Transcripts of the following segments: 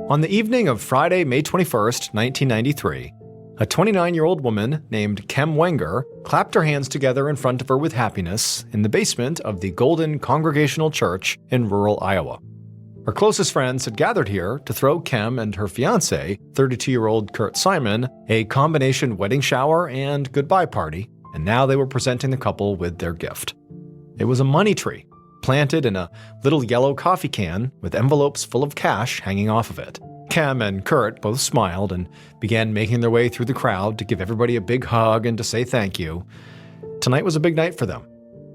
On the evening of Friday, May 21st, 1993, a 29-year-old woman named Kem Wenger clapped her hands together in front of her with happiness in the basement of the Golden Congregational Church in rural Iowa. Her closest friends had gathered here to throw Kem and her fiancé, 32-year-old Kurt Simon, a combination wedding shower and goodbye party, and now they were presenting the couple with their gift. It was a money tree, planted in a little yellow coffee can with envelopes full of cash hanging off of it. Kem and Kurt both smiled and began making their way through the crowd to give everybody a big hug and to say thank you. Tonight was a big night for them.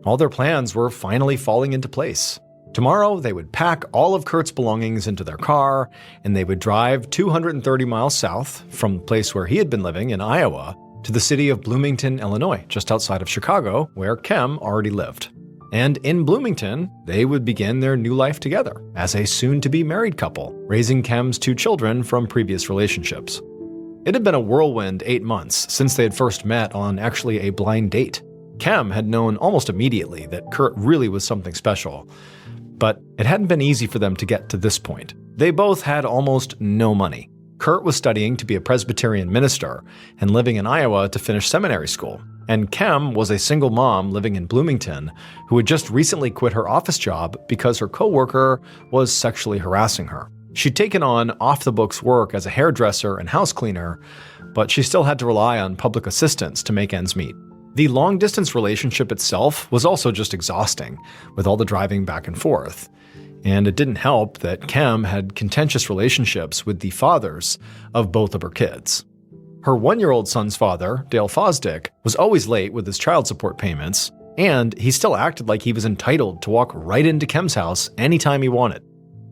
All their plans were finally falling into place. Tomorrow, they would pack all of Kurt's belongings into their car, and they would drive 230 miles south from the place where he had been living in Iowa to the city of Bloomington, Illinois, just outside of Chicago, where Kem already lived. And in Bloomington, they would begin their new life together as a soon-to-be married couple, raising Kem's 2 children from previous relationships. It had been a whirlwind 8 months since they had first met on actually a blind date. Kem had known almost immediately that Kurt really was something special, but it hadn't been easy for them to get to this point. They both had almost no money. Kurt was studying to be a Presbyterian minister and living in Iowa to finish seminary school. And Kem was a single mom living in Bloomington who had just recently quit her office job because her coworker was sexually harassing her. She'd taken on off-the-books work as a hairdresser and house cleaner, but she still had to rely on public assistance to make ends meet. The long-distance relationship itself was also just exhausting, with all the driving back and forth. And it didn't help that Kem had contentious relationships with the fathers of both of her kids. Her 1-year-old son's father, Dale Fosdick, was always late with his child support payments, and he still acted like he was entitled to walk right into Kem's house anytime he wanted.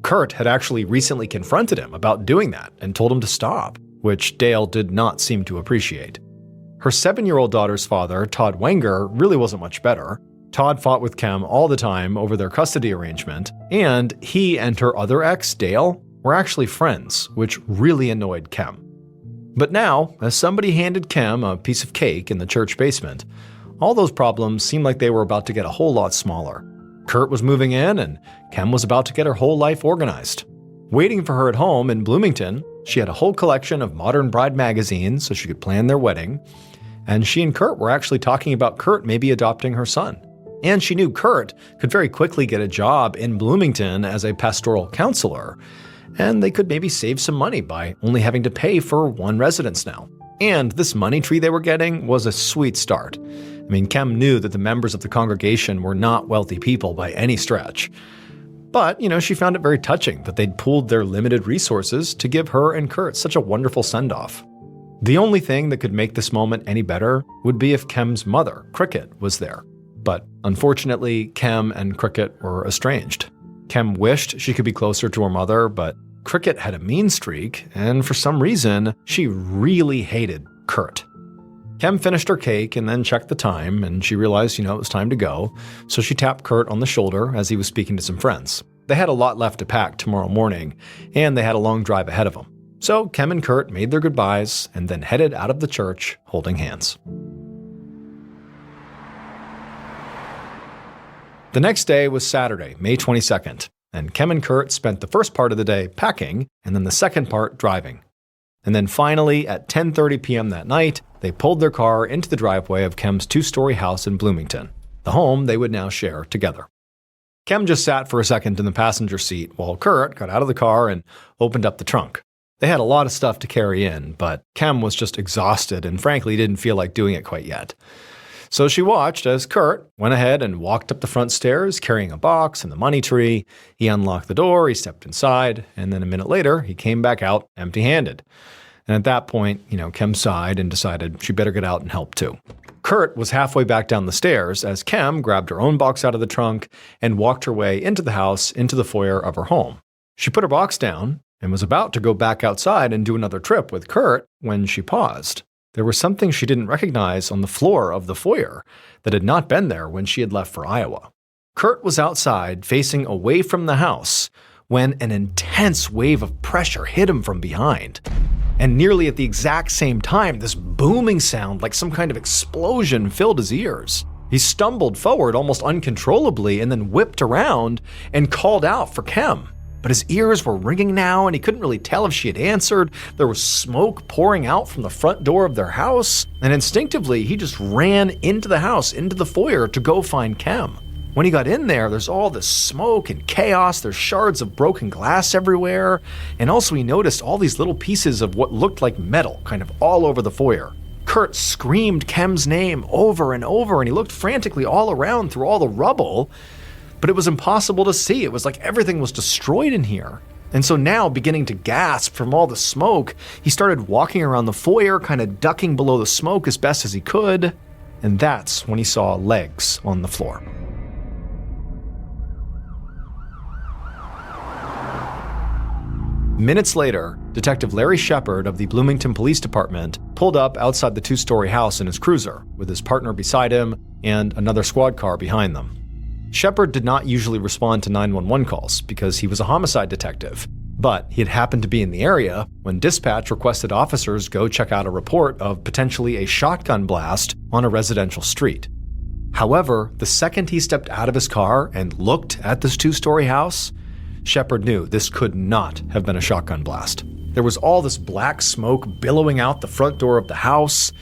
Kurt had actually recently confronted him about doing that and told him to stop, which Dale did not seem to appreciate. Her 7-year-old daughter's father, Todd Wenger, really wasn't much better. Todd fought with Kem all the time over their custody arrangement, and he and her other ex, Dale, were actually friends, which really annoyed Kem. But now, as somebody handed Kem a piece of cake in the church basement, all those problems seemed like they were about to get a whole lot smaller. Kurt was moving in, and Kem was about to get her whole life organized. Waiting for her at home in Bloomington, she had a whole collection of modern bride magazines so she could plan their wedding, and she and Kurt were actually talking about Kurt maybe adopting her son. And she knew Kurt could very quickly get a job in Bloomington as a pastoral counselor, and they could maybe save some money by only having to pay for one residence now. And this money tree they were getting was a sweet start. I mean, Kem knew that the members of the congregation were not wealthy people by any stretch. But, she found it very touching that they'd pooled their limited resources to give her and Kurt such a wonderful send-off. The only thing that could make this moment any better would be if Kem's mother, Cricket, was there. But unfortunately, Kem and Cricket were estranged. Kem wished she could be closer to her mother, but Cricket had a mean streak, and for some reason, she really hated Kurt. Kem finished her cake and then checked the time, and she realized, it was time to go, so she tapped Kurt on the shoulder as he was speaking to some friends. They had a lot left to pack tomorrow morning, and they had a long drive ahead of them. So Kem and Kurt made their goodbyes and then headed out of the church holding hands. The next day was Saturday, May 22nd, and Kem and Kurt spent the first part of the day packing and then the second part driving. And then finally, at 10:30 p.m. that night, they pulled their car into the driveway of Kem's 2-story house in Bloomington, the home they would now share together. Kem just sat for a second in the passenger seat while Kurt got out of the car and opened up the trunk. They had a lot of stuff to carry in, but Kem was just exhausted and frankly didn't feel like doing it quite yet. So she watched as Kurt went ahead and walked up the front stairs carrying a box and the money tree. He unlocked the door, he stepped inside, and then a minute later, he came back out empty-handed. And at that point, Kem sighed and decided she better get out and help too. Kurt was halfway back down the stairs as Kem grabbed her own box out of the trunk and walked her way into the house, into the foyer of her home. She put her box down and was about to go back outside and do another trip with Kurt when she paused. There was something she didn't recognize on the floor of the foyer that had not been there when she had left for Iowa. Kurt was outside, facing away from the house, when an intense wave of pressure hit him from behind. And nearly at the exact same time, this booming sound like some kind of explosion filled his ears. He stumbled forward almost uncontrollably and then whipped around and called out for Kem. but his ears were ringing now and he couldn't really tell if she had answered. There was smoke pouring out from the front door of their house, and instinctively he just ran into the house, into the foyer to go find Kem. When he got in there, there's all this smoke and chaos, there's shards of broken glass everywhere, and also he noticed all these little pieces of what looked like metal kind of all over the foyer. Kurt screamed Kem's name over and over, and he looked frantically all around through all the rubble, but it was impossible to see. It was like everything was destroyed in here. And so now, beginning to gasp from all the smoke, he started walking around the foyer, kind of ducking below the smoke as best as he could, and that's when he saw legs on the floor. Minutes later, Detective Larry Shepard of the Bloomington Police Department pulled up outside the two-story house in his cruiser, with his partner beside him and another squad car behind them. Shepard did not usually respond to 911 calls because he was a homicide detective, but he had happened to be in the area when dispatch requested officers go check out a report of potentially a shotgun blast on a residential street. However, the second he stepped out of his car and looked at this two-story house, Shepard knew this could not have been a shotgun blast. There was all this black smoke billowing out the front door of the house,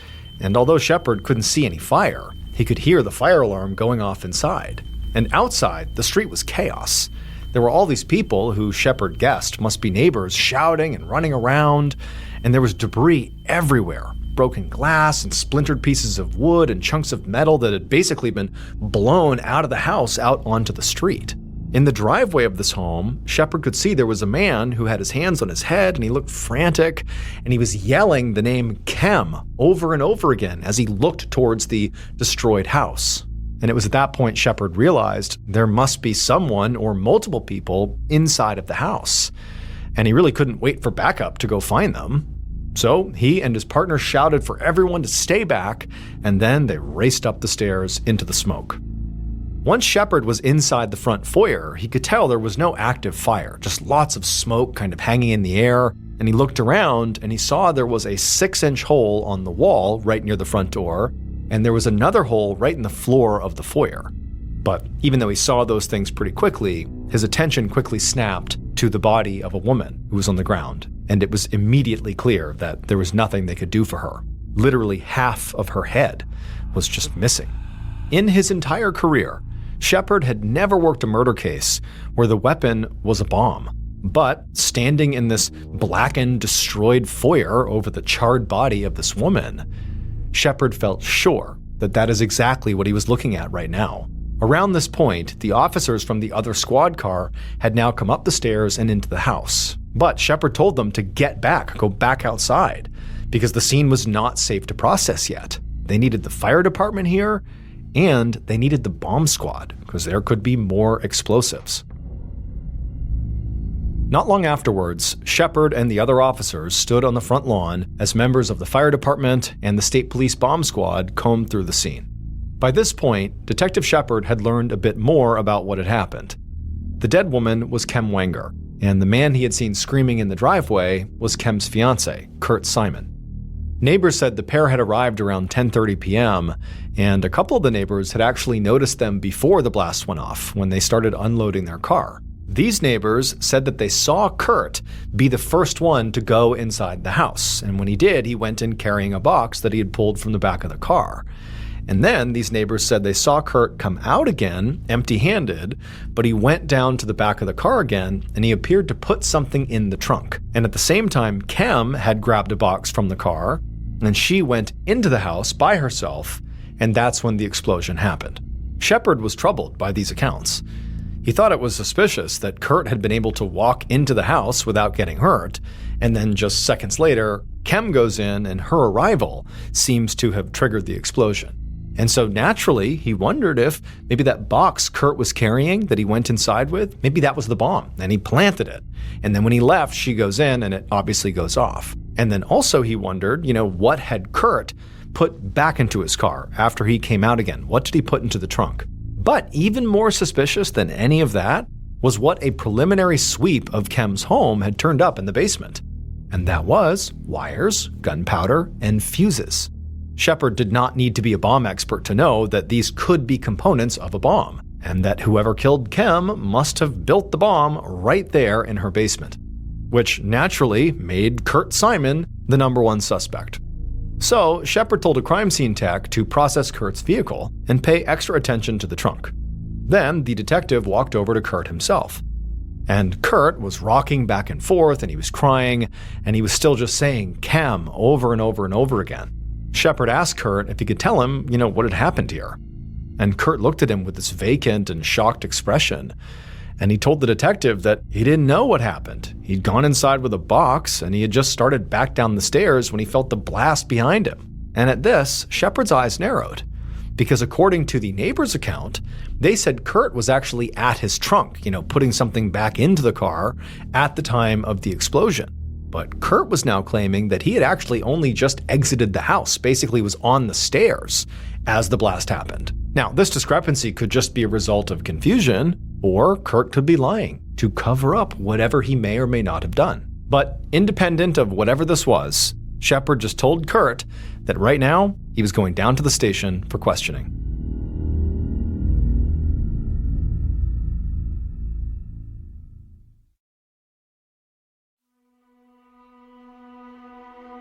and although Shepard couldn't see any fire, he could hear the fire alarm going off inside. And outside, the street was chaos. There were all these people who Shepard guessed must be neighbors shouting and running around, and there was debris everywhere. Broken glass and splintered pieces of wood and chunks of metal that had basically been blown out of the house out onto the street. In the driveway of this home, Shepard could see there was a man who had his hands on his head and he looked frantic, and he was yelling the name Kem over and over again as he looked towards the destroyed house. And it was at that point Shepard realized there must be someone or multiple people inside of the house, and he really couldn't wait for backup to go find them. So he and his partner shouted for everyone to stay back, and then they raced up the stairs into the smoke. Once Shepard was inside the front foyer, he could tell there was no active fire, just lots of smoke kind of hanging in the air, and he looked around and he saw there was a 6-inch hole on the wall right near the front door, and there was another hole right in the floor of the foyer. But even though he saw those things pretty quickly, his attention quickly snapped to the body of a woman who was on the ground, and it was immediately clear that there was nothing they could do for her. Literally half of her head was just missing. In his entire career, Shepard had never worked a murder case where the weapon was a bomb. But standing in this blackened, destroyed foyer over the charred body of this woman, Shepard felt sure that that is exactly what he was looking at right now. Around this point, the officers from the other squad car had now come up the stairs and into the house. But Shepard told them to get back, go back outside, because the scene was not safe to process yet. They needed the fire department here, and they needed the bomb squad, because there could be more explosives. Not long afterwards, Shepard and the other officers stood on the front lawn as members of the fire department and the state police bomb squad combed through the scene. By this point, Detective Shepard had learned a bit more about what had happened. The dead woman was Kem Wenger, and the man he had seen screaming in the driveway was Kem's fiancé, Kurt Simon. Neighbors said the pair had arrived around 10:30 p.m., and a couple of the neighbors had actually noticed them before the blast went off when they started unloading their car. These neighbors said that they saw Kurt be the first one to go inside the house, and when he did, he went in carrying a box that he had pulled from the back of the car. And then these neighbors said they saw Kurt come out again, empty-handed, but he went down to the back of the car again, and he appeared to put something in the trunk. And at the same time, Kem had grabbed a box from the car, and she went into the house by herself, and that's when the explosion happened. Shepard was troubled by these accounts. He thought it was suspicious that Kurt had been able to walk into the house without getting hurt, and then just seconds later, Kem goes in and her arrival seems to have triggered the explosion. And so naturally, he wondered if maybe that box Kurt was carrying that he went inside with, maybe that was the bomb, and he planted it. And then when he left, she goes in and it obviously goes off. And then also he wondered, what had Kurt put back into his car after he came out again? What did he put into the trunk? But even more suspicious than any of that was what a preliminary sweep of Kem's home had turned up in the basement. And that was wires, gunpowder, and fuses. Shepard did not need to be a bomb expert to know that these could be components of a bomb. and that whoever killed Kem must have built the bomb right there in her basement, which naturally made Kurt Simon the number one suspect. So Shepard told a crime scene tech to process Kurt's vehicle and pay extra attention to the trunk. Then the detective walked over to Kurt himself. And Kurt was rocking back and forth, and he was crying, and he was still just saying Kem over and over and over again. Shepard asked Kurt if he could tell him, what had happened here. And Kurt looked at him with this vacant and shocked expression. And he told the detective that he didn't know what happened. He'd gone inside with a box, and he had just started back down the stairs when he felt the blast behind him. And at this, Shepard's eyes narrowed, because according to the neighbor's account, they said Kurt was actually at his trunk, putting something back into the car at the time of the explosion. But Kurt was now claiming that he had actually only just exited the house, basically was on the stairs as the blast happened. Now, this discrepancy could just be a result of confusion, or Kurt could be lying to cover up whatever he may or may not have done. But independent of whatever this was, Shepard just told Kurt that right now he was going down to the station for questioning.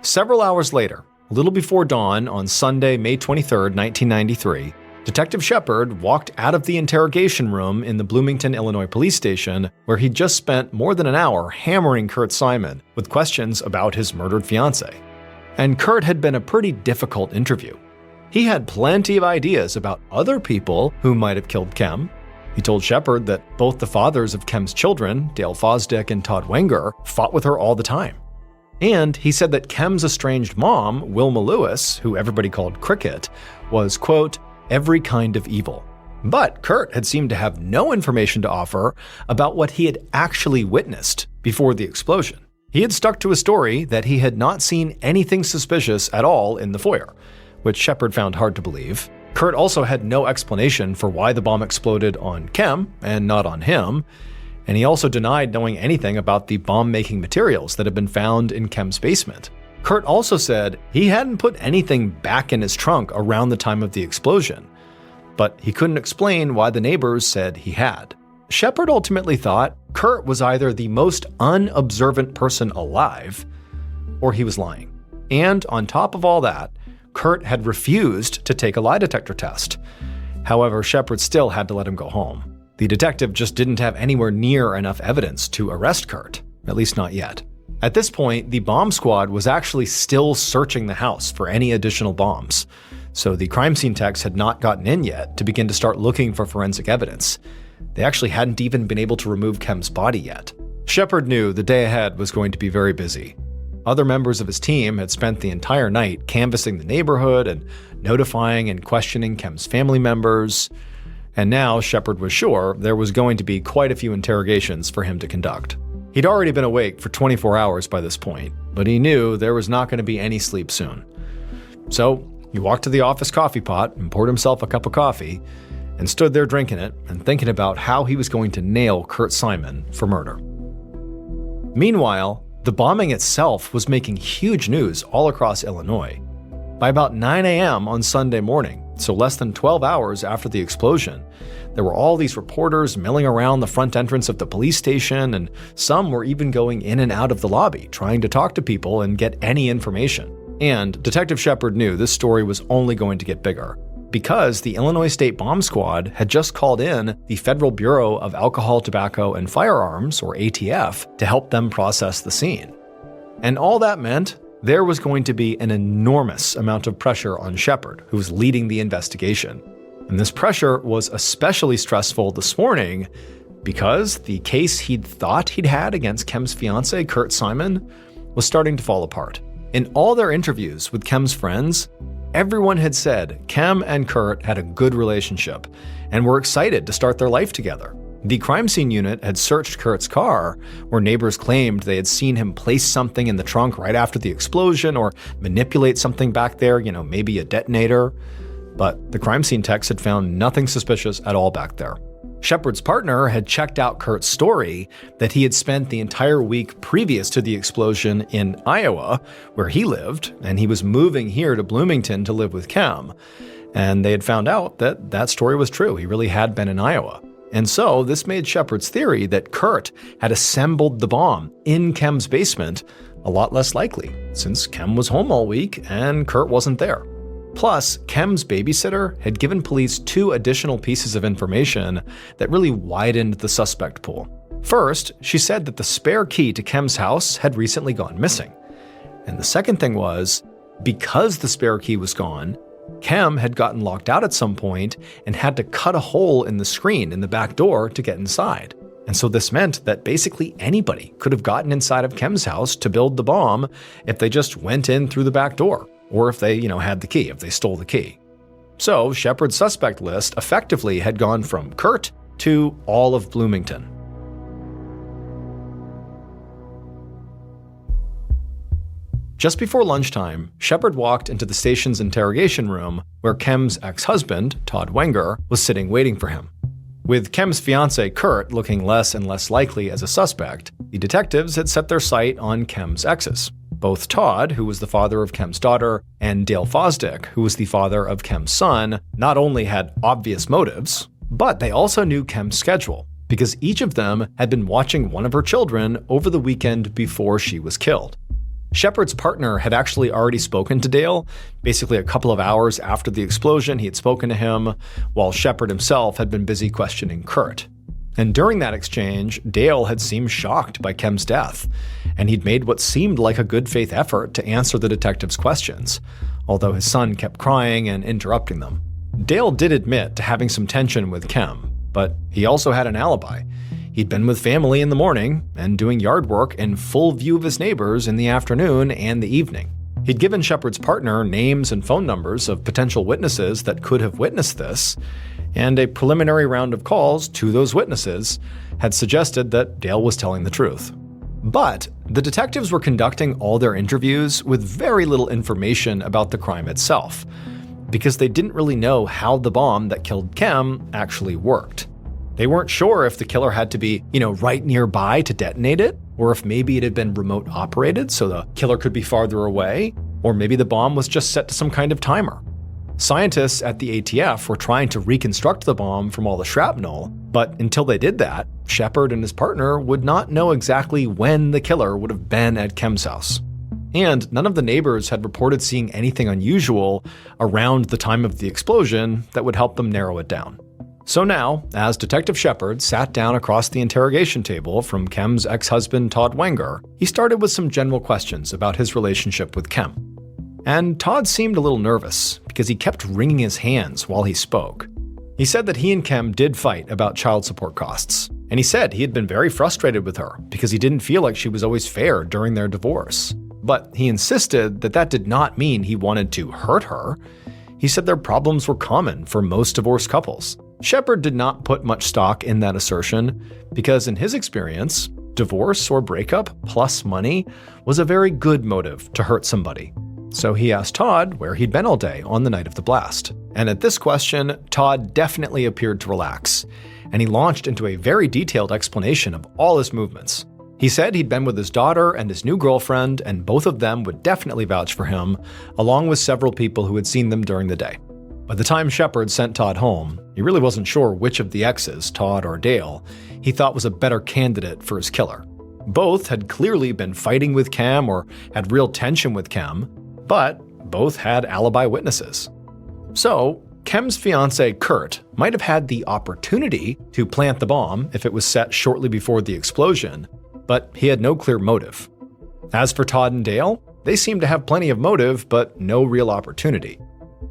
Several hours later, a little before dawn on Sunday, May 23, 1993, Detective Shepard walked out of the interrogation room in the Bloomington, Illinois police station, where he'd just spent more than an hour hammering Kurt Simon with questions about his murdered fiancée. And Kurt had been a pretty difficult interview. He had plenty of ideas about other people who might have killed Kem. He told Shepard that both the fathers of Kem's children, Dale Fosdick and Todd Wenger, fought with her all the time. And he said that Kem's estranged mom, Wilma Lewis, who everybody called Cricket, was, quote, every kind of evil. But Kurt had seemed to have no information to offer about what he had actually witnessed before the explosion. He had stuck to a story that he had not seen anything suspicious at all in the foyer, which Shepard found hard to believe. Kurt also had no explanation for why the bomb exploded on Kem and not on him, and he also denied knowing anything about the bomb-making materials that had been found in Kem's basement. Kurt also said he hadn't put anything back in his trunk around the time of the explosion, but he couldn't explain why the neighbors said he had. Shepard ultimately thought Kurt was either the most unobservant person alive, or he was lying. And on top of all that, Kurt had refused to take a lie detector test. However, Shepard still had to let him go home. The detective just didn't have anywhere near enough evidence to arrest Kurt, at least not yet. At this point, the bomb squad was actually still searching the house for any additional bombs, so the crime scene techs had not gotten in yet to begin to start looking for forensic evidence. They actually hadn't even been able to remove Kem's body yet. Shepard knew the day ahead was going to be very busy. Other members of his team had spent the entire night canvassing the neighborhood and notifying and questioning Kem's family members, and now Shepard was sure there was going to be quite a few interrogations for him to conduct. He'd already been awake for 24 hours by this point, but he knew there was not going to be any sleep soon. So he walked to the office coffee pot and poured himself a cup of coffee and stood there drinking it and thinking about how he was going to nail Kurt Simon for murder. Meanwhile, the bombing itself was making huge news all across Illinois. By about 9 a.m. on Sunday morning, so less than 12 hours after the explosion, there were all these reporters milling around the front entrance of the police station, and some were even going in and out of the lobby, trying to talk to people and get any information. And Detective Shepard knew this story was only going to get bigger, because the Illinois State Bomb Squad had just called in the Federal Bureau of Alcohol, Tobacco, and Firearms, or ATF, to help them process the scene. And all that meant there was going to be an enormous amount of pressure on Shepard, who was leading the investigation. And this pressure was especially stressful this morning because the case he'd thought he'd had against Kem's fiancé, Kurt Simon, was starting to fall apart. In all their interviews with Kem's friends, everyone had said Kem and Kurt had a good relationship and were excited to start their life together. The crime scene unit had searched Kurt's car, where neighbors claimed they had seen him place something in the trunk right after the explosion or manipulate something back there, maybe a detonator. But the crime scene techs had found nothing suspicious at all back there. Shepard's partner had checked out Kurt's story that he had spent the entire week previous to the explosion in Iowa, where he lived, and he was moving here to Bloomington to live with Kem. And they had found out that that story was true. He really had been in Iowa. And so this made Shepard's theory that Kurt had assembled the bomb in Kem's basement a lot less likely, since Kem was home all week and Kurt wasn't there. Plus, Kem's babysitter had given police 2 additional pieces of information that really widened the suspect pool. First, she said that the spare key to Kem's house had recently gone missing. And the second thing was, because the spare key was gone, Kem had gotten locked out at some point and had to cut a hole in the screen in the back door to get inside. And so this meant that basically anybody could have gotten inside of Kem's house to build the bomb if they just went in through the back door, or if they, had the key, if they stole the key. So Shepard's suspect list effectively had gone from Kurt to all of Bloomington. Just before lunchtime, Shepard walked into the station's interrogation room where Kem's ex-husband, Todd Wenger, was sitting waiting for him. With Kem's fiancé, Kurt, looking less and less likely as a suspect, the detectives had set their sight on Kem's exes. Both Todd, who was the father of Kem's daughter, and Dale Fosdick, who was the father of Kem's son, not only had obvious motives, but they also knew Kem's schedule, because each of them had been watching one of her children over the weekend before she was killed. Shepard's partner had actually already spoken to Dale. Basically a couple of hours after the explosion, he had spoken to him, while Shepard himself had been busy questioning Kurt. And during that exchange, Dale had seemed shocked by Kem's death, and he'd made what seemed like a good faith effort to answer the detective's questions, although his son kept crying and interrupting them. Dale did admit to having some tension with Kem, but he also had an alibi. He'd been with family in the morning and doing yard work in full view of his neighbors in the afternoon and the evening. He'd given Shepard's partner names and phone numbers of potential witnesses that could have witnessed this, and a preliminary round of calls to those witnesses had suggested that Dale was telling the truth. But the detectives were conducting all their interviews with very little information about the crime itself, because they didn't really know how the bomb that killed Kem actually worked. They weren't sure if the killer had to be, right nearby to detonate it, or if maybe it had been remote operated so the killer could be farther away, or maybe the bomb was just set to some kind of timer. Scientists at the ATF were trying to reconstruct the bomb from all the shrapnel, but until they did that, Shepard and his partner would not know exactly when the killer would have been at Kem's house. And none of the neighbors had reported seeing anything unusual around the time of the explosion that would help them narrow it down. So now, as Detective Shepard sat down across the interrogation table from Kem's ex-husband Todd Wenger, he started with some general questions about his relationship with Kem. And Todd seemed a little nervous because he kept wringing his hands while he spoke. He said that he and Kem did fight about child support costs, and he said he had been very frustrated with her because he didn't feel like she was always fair during their divorce. But he insisted that that did not mean he wanted to hurt her. He said their problems were common for most divorced couples. Shepard did not put much stock in that assertion because in his experience, divorce or breakup plus money was a very good motive to hurt somebody. So he asked Todd where he'd been all day on the night of the blast. And at this question, Todd definitely appeared to relax, and he launched into a very detailed explanation of all his movements. He said he'd been with his daughter and his new girlfriend, and both of them would definitely vouch for him, along with several people who had seen them during the day. By the time Shepard sent Todd home, he really wasn't sure which of the exes, Todd or Dale, he thought was a better candidate for his killer. Both had clearly been fighting with Kem or had real tension with Kem, but both had alibi witnesses. So, Kem's fiancé Kurt might have had the opportunity to plant the bomb if it was set shortly before the explosion, but he had no clear motive. As for Todd and Dale, they seemed to have plenty of motive, but no real opportunity.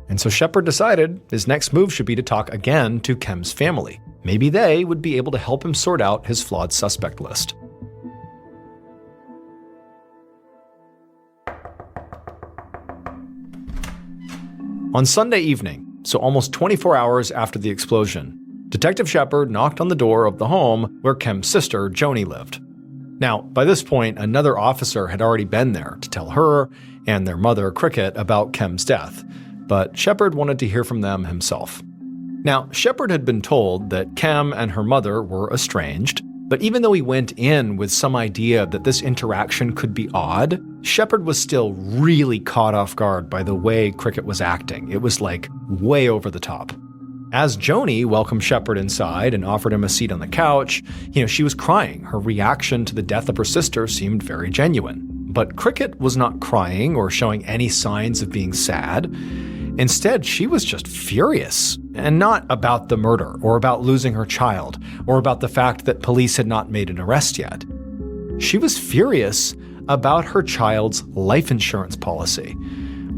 And so Shepard decided his next move should be to talk again to Kem's family. Maybe they would be able to help him sort out his flawed suspect list. On Sunday evening, so almost 24 hours after the explosion, Detective Shepard knocked on the door of the home where Kem's sister, Joni, lived. Now, by this point, another officer had already been there to tell her and their mother, Cricket, about Kem's death, but Shepard wanted to hear from them himself. Now, Shepard had been told that Kem and her mother were estranged, But even though he went in with some idea that this interaction could be odd, Shepard was still really caught off guard by the way Cricket was acting. It was like way over the top. As Joni welcomed Shepard inside and offered him a seat on the couch, she was crying. Her reaction to the death of her sister seemed very genuine. But Cricket was not crying or showing any signs of being sad. Instead, she was just furious, and not about the murder, or about losing her child, or about the fact that police had not made an arrest yet. She was furious about her child's life insurance policy,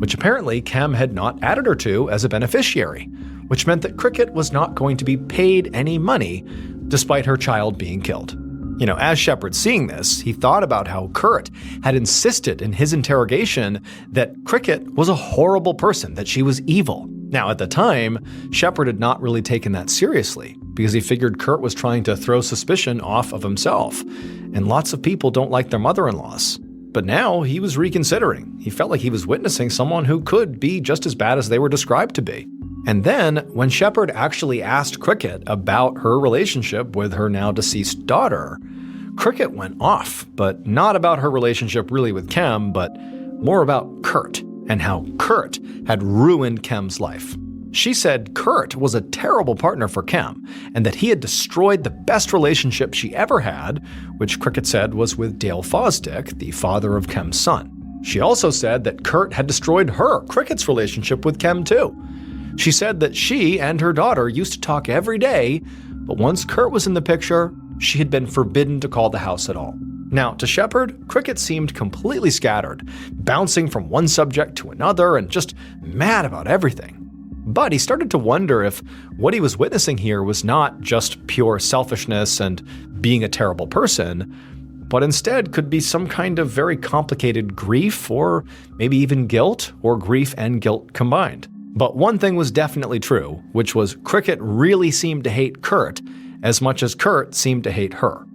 which apparently Kem had not added her to as a beneficiary, which meant that Cricket was not going to be paid any money despite her child being killed. As Shepard seeing this, he thought about how Kurt had insisted in his interrogation that Cricket was a horrible person, that she was evil. Now, at the time, Shepard had not really taken that seriously, because he figured Kurt was trying to throw suspicion off of himself, and lots of people don't like their mother-in-laws. But now he was reconsidering. He felt like he was witnessing someone who could be just as bad as they were described to be. And then, when Shepard actually asked Cricket about her relationship with her now deceased daughter, Cricket went off, but not about her relationship really with Kem, but more about Kurt and how Kurt had ruined Kem's life. She said Kurt was a terrible partner for Kem, and that he had destroyed the best relationship she ever had, which Cricket said was with Dale Fosdick, the father of Kem's son. She also said that Kurt had destroyed her, Cricket's relationship with Kem too. She said that she and her daughter used to talk every day, but once Kurt was in the picture, she had been forbidden to call the house at all. Now, to Shepard, Cricket seemed completely scattered, bouncing from one subject to another and just mad about everything. But he started to wonder if what he was witnessing here was not just pure selfishness and being a terrible person, but instead could be some kind of very complicated grief or maybe even guilt, or grief and guilt combined. But one thing was definitely true, which was Cricket really seemed to hate Kurt as much as Kurt seemed to hate her.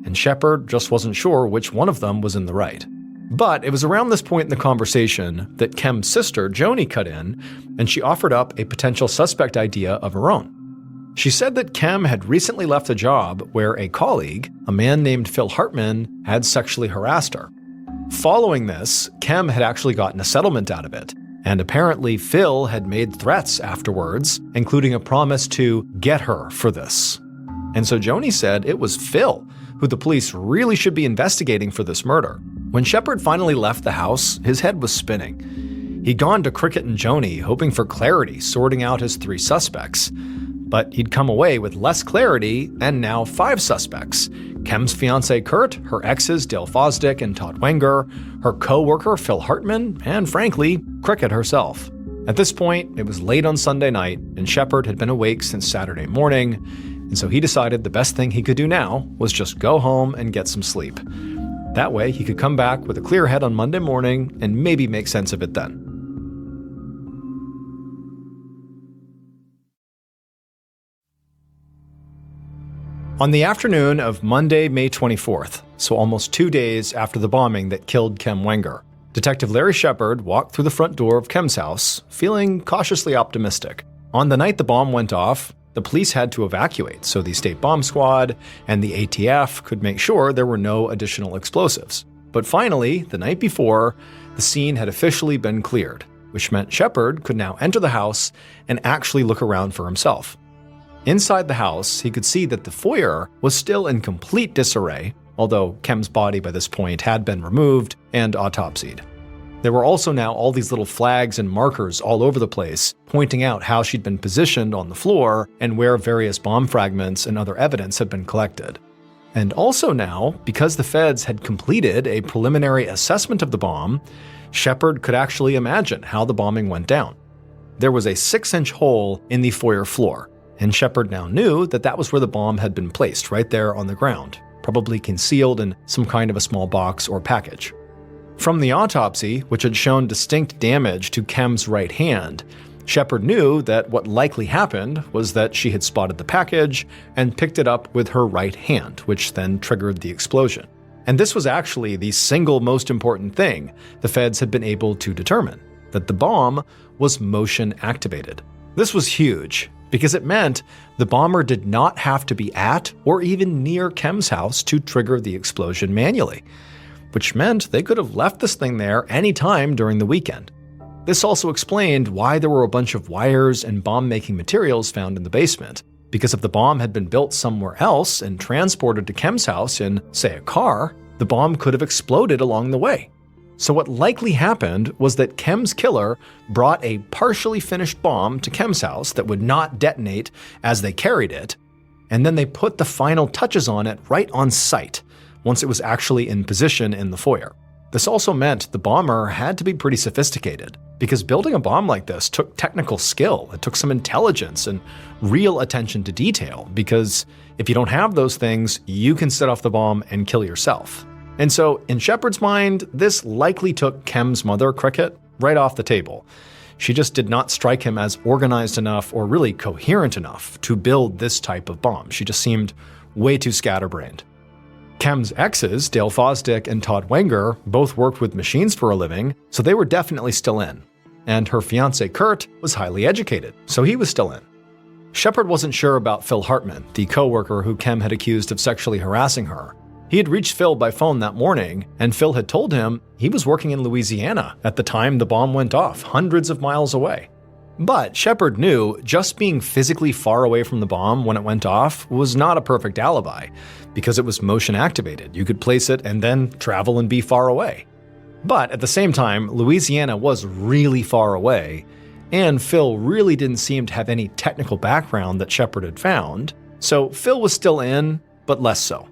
And Shepard just wasn't sure which one of them was in the right. But it was around this point in the conversation that Kem's sister, Joni, cut in, and she offered up a potential suspect idea of her own. She said that Kem had recently left a job where a colleague, a man named Phil Hartman, had sexually harassed her. Following this, Kem had actually gotten a settlement out of it, and apparently Phil had made threats afterwards, including a promise to get her for this. And so Joni said it was Phil who the police really should be investigating for this murder. When Shepard finally left the house, his head was spinning. He'd gone to Cricket and Joni, hoping for clarity, sorting out his 3 suspects. But he'd come away with less clarity, and now 5 suspects. Kem's fiancé Kurt, her exes Dale Fosdick and Todd Wenger, her co-worker Phil Hartman, and frankly, Cricket herself. At this point, it was late on Sunday night, and Shepard had been awake since Saturday morning, and so he decided the best thing he could do now was just go home and get some sleep. That way, he could come back with a clear head on Monday morning and maybe make sense of it then. On the afternoon of Monday, May 24th, so almost 2 days after the bombing that killed Kem Wenger, Detective Larry Shepard walked through the front door of Kem's house, feeling cautiously optimistic. On the night the bomb went off, the police had to evacuate so the State Bomb Squad and the ATF could make sure there were no additional explosives. But finally, the night before, the scene had officially been cleared, which meant Shepard could now enter the house and actually look around for himself. Inside the house, he could see that the foyer was still in complete disarray, although Kem's body by this point had been removed and autopsied. There were also now all these little flags and markers all over the place, pointing out how she'd been positioned on the floor and where various bomb fragments and other evidence had been collected. And also now, because the feds had completed a preliminary assessment of the bomb, Shepard could actually imagine how the bombing went down. There was a 6-inch hole in the foyer floor, and Shepard now knew that that was where the bomb had been placed, right there on the ground, probably concealed in some kind of a small box or package. From the autopsy, which had shown distinct damage to Kem's right hand, Shepard knew that what likely happened was that she had spotted the package and picked it up with her right hand, which then triggered the explosion. And this was actually the single most important thing the feds had been able to determine, that the bomb was motion activated. This was huge, because it meant the bomber did not have to be at or even near Kem's house to trigger the explosion manually, which meant they could have left this thing there anytime during the weekend. This also explained why there were a bunch of wires and bomb-making materials found in the basement, because if the bomb had been built somewhere else and transported to Kem's house in, say, a car, the bomb could have exploded along the way. So what likely happened was that Kem's killer brought a partially finished bomb to Kem's house that would not detonate as they carried it, and then they put the final touches on it right on site, once it was actually in position in the foyer. This also meant the bomber had to be pretty sophisticated, because building a bomb like this took technical skill, it took some intelligence and real attention to detail, because if you don't have those things, you can set off the bomb and kill yourself. And so, in Shepard's mind, this likely took Kem's mother, Cricket, right off the table. She just did not strike him as organized enough or really coherent enough to build this type of bomb. She just seemed way too scatterbrained. Kem's exes, Dale Fosdick and Todd Wenger, both worked with machines for a living, so they were definitely still in. And her fiancé Kurt was highly educated, so he was still in. Shepard wasn't sure about Phil Hartman, the co-worker who Kem had accused of sexually harassing her. He had reached Phil by phone that morning, and Phil had told him he was working in Louisiana at the time the bomb went off, hundreds of miles away. But Shepard knew just being physically far away from the bomb when it went off was not a perfect alibi, because it was motion activated. You could place it and then travel and be far away. But at the same time, Louisiana was really far away, and Phil really didn't seem to have any technical background that Shepard had found, so Phil was still in, but less so.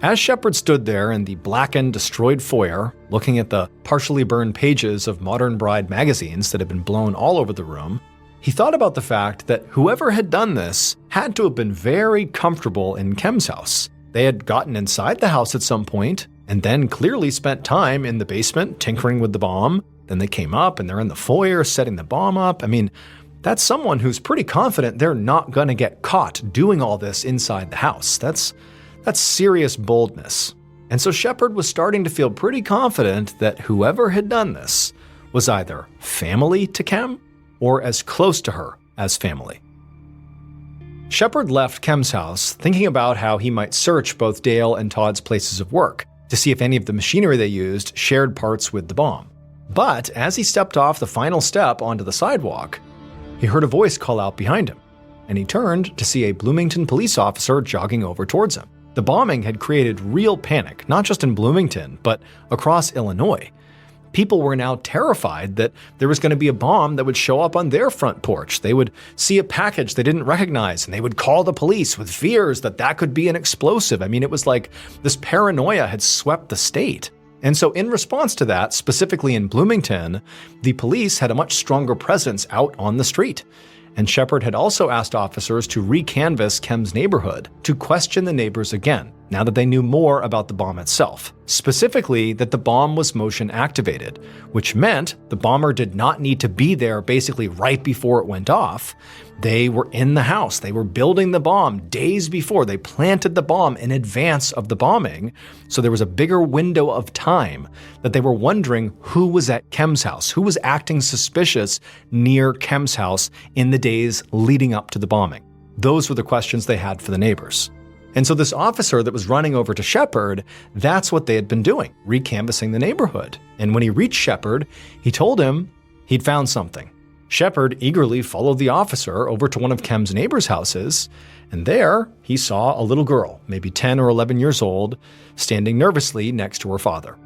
As Shepard stood there in the blackened, destroyed foyer, looking at the partially burned pages of Modern Bride magazines that had been blown all over the room, he thought about the fact that whoever had done this had to have been very comfortable in Kem's house. They had gotten inside the house at some point, and then clearly spent time in the basement tinkering with the bomb. Then they came up and they're in the foyer setting the bomb up. I mean, that's someone who's pretty confident they're not going to get caught doing all this inside the house. That's serious boldness. And so Shepard was starting to feel pretty confident that whoever had done this was either family to Kem or as close to her as family. Shepard left Kem's house thinking about how he might search both Dale and Todd's places of work to see if any of the machinery they used shared parts with the bomb. But as he stepped off the final step onto the sidewalk, he heard a voice call out behind him, and he turned to see a Bloomington police officer jogging over towards him. The bombing had created real panic, not just in Bloomington, but across Illinois. People were now terrified that there was going to be a bomb that would show up on their front porch. They would see a package they didn't recognize, and they would call the police with fears that that could be an explosive. I mean, it was like this paranoia had swept the state. And so in response to that, specifically in Bloomington, the police had a much stronger presence out on the street. And Shepard had also asked officers to recanvass Kem's neighborhood to question the neighbors again, now that they knew more about the bomb itself. Specifically, that the bomb was motion activated, which meant the bomber did not need to be there basically right before it went off. They were in the house. They were building the bomb days before. They planted the bomb in advance of the bombing, so there was a bigger window of time that they were wondering who was at Kem's house, who was acting suspicious near Kem's house in the days leading up to the bombing. Those were the questions they had for the neighbors. And so this officer that was running over to Shepard, that's what they had been doing, recanvassing the neighborhood. And when he reached Shepard, he told him he'd found something. Shepard eagerly followed the officer over to one of Kem's neighbors' houses, and there he saw a little girl, maybe 10 or 11 years old, standing nervously next to her father.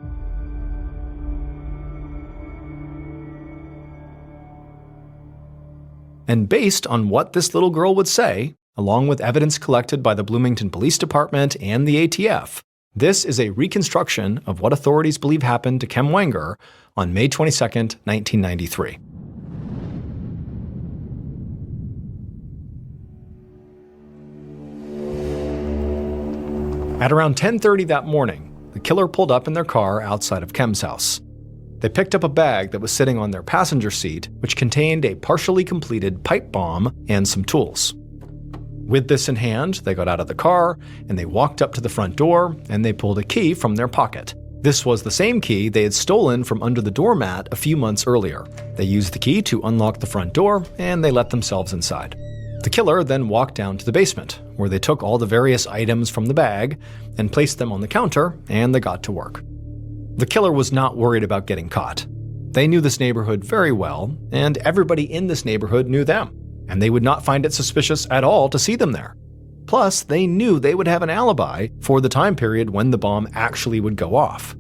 And based on what this little girl would say, along with evidence collected by the Bloomington Police Department and the ATF, this is a reconstruction of what authorities believe happened to Kem Wenger on May 22, 1993. At around 10:30 that morning, the killer pulled up in their car outside of Kem's house. They picked up a bag that was sitting on their passenger seat, which contained a partially completed pipe bomb and some tools. With this in hand, they got out of the car and they walked up to the front door and they pulled a key from their pocket. This was the same key they had stolen from under the doormat a few months earlier. They used the key to unlock the front door and they let themselves inside. The killer then walked down to the basement, where they took all the various items from the bag and placed them on the counter, and they got to work. The killer was not worried about getting caught. They knew this neighborhood very well, and everybody in this neighborhood knew them, and they would not find it suspicious at all to see them there. Plus, they knew they would have an alibi for the time period when the bomb actually would go off.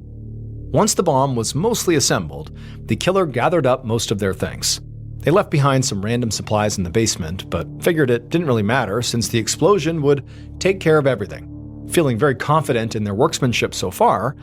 Once the bomb was mostly assembled, the killer gathered up most of their things. They left behind some random supplies in the basement, but figured it didn't really matter since the explosion would take care of everything. Feeling very confident in their workmanship so far,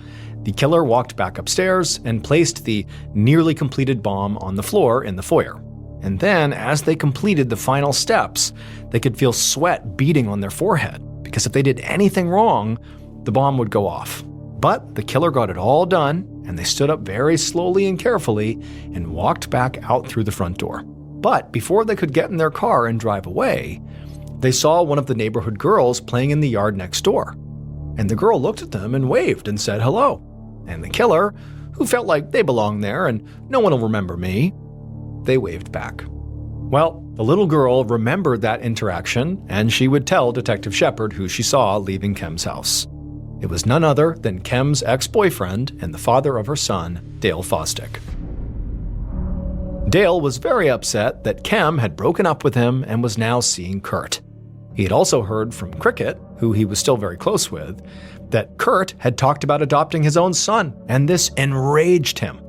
the killer walked back upstairs and placed the nearly completed bomb on the floor in the foyer. And then, as they completed the final steps, they could feel sweat beating on their forehead, because if they did anything wrong, the bomb would go off. But the killer got it all done, and they stood up very slowly and carefully and walked back out through the front door. But before they could get in their car and drive away, they saw one of the neighborhood girls playing in the yard next door. And the girl looked at them and waved and said hello. And the killer, who felt like they belonged there and no one will remember me, they waved back. Well, the little girl remembered that interaction, and she would tell Detective Shepard who she saw leaving Kem's house. It was none other than Kem's ex-boyfriend and the father of her son, Dale Fosdick. Dale was very upset that Kem had broken up with him and was now seeing Kurt. He had also heard from Cricket, who he was still very close with, that Kurt had talked about adopting his own son, and this enraged him.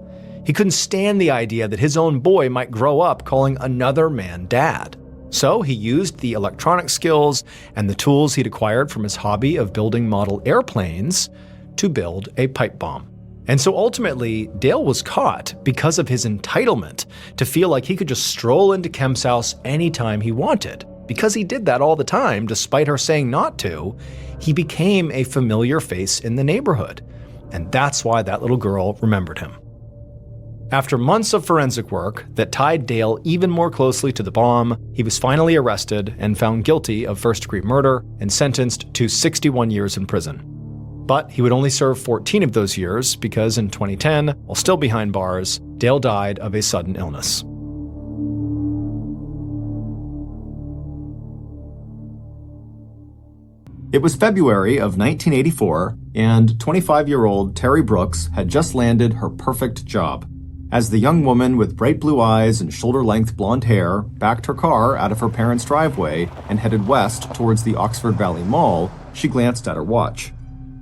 He couldn't stand the idea that his own boy might grow up calling another man dad. So he used the electronic skills and the tools he'd acquired from his hobby of building model airplanes to build a pipe bomb. And so ultimately, Dale was caught because of his entitlement to feel like he could just stroll into Kem's house anytime he wanted. Because he did that all the time, despite her saying not to, he became a familiar face in the neighborhood. And that's why that little girl remembered him. After months of forensic work that tied Dale even more closely to the bomb, he was finally arrested and found guilty of first-degree murder and sentenced to 61 years in prison. But he would only serve 14 of those years because in 2010, while still behind bars, Dale died of a sudden illness. It was February of 1984, and 25-year-old Terry Brooks had just landed her perfect job. As the young woman with bright blue eyes and shoulder-length blonde hair backed her car out of her parents' driveway and headed west towards the Oxford Valley Mall, she glanced at her watch.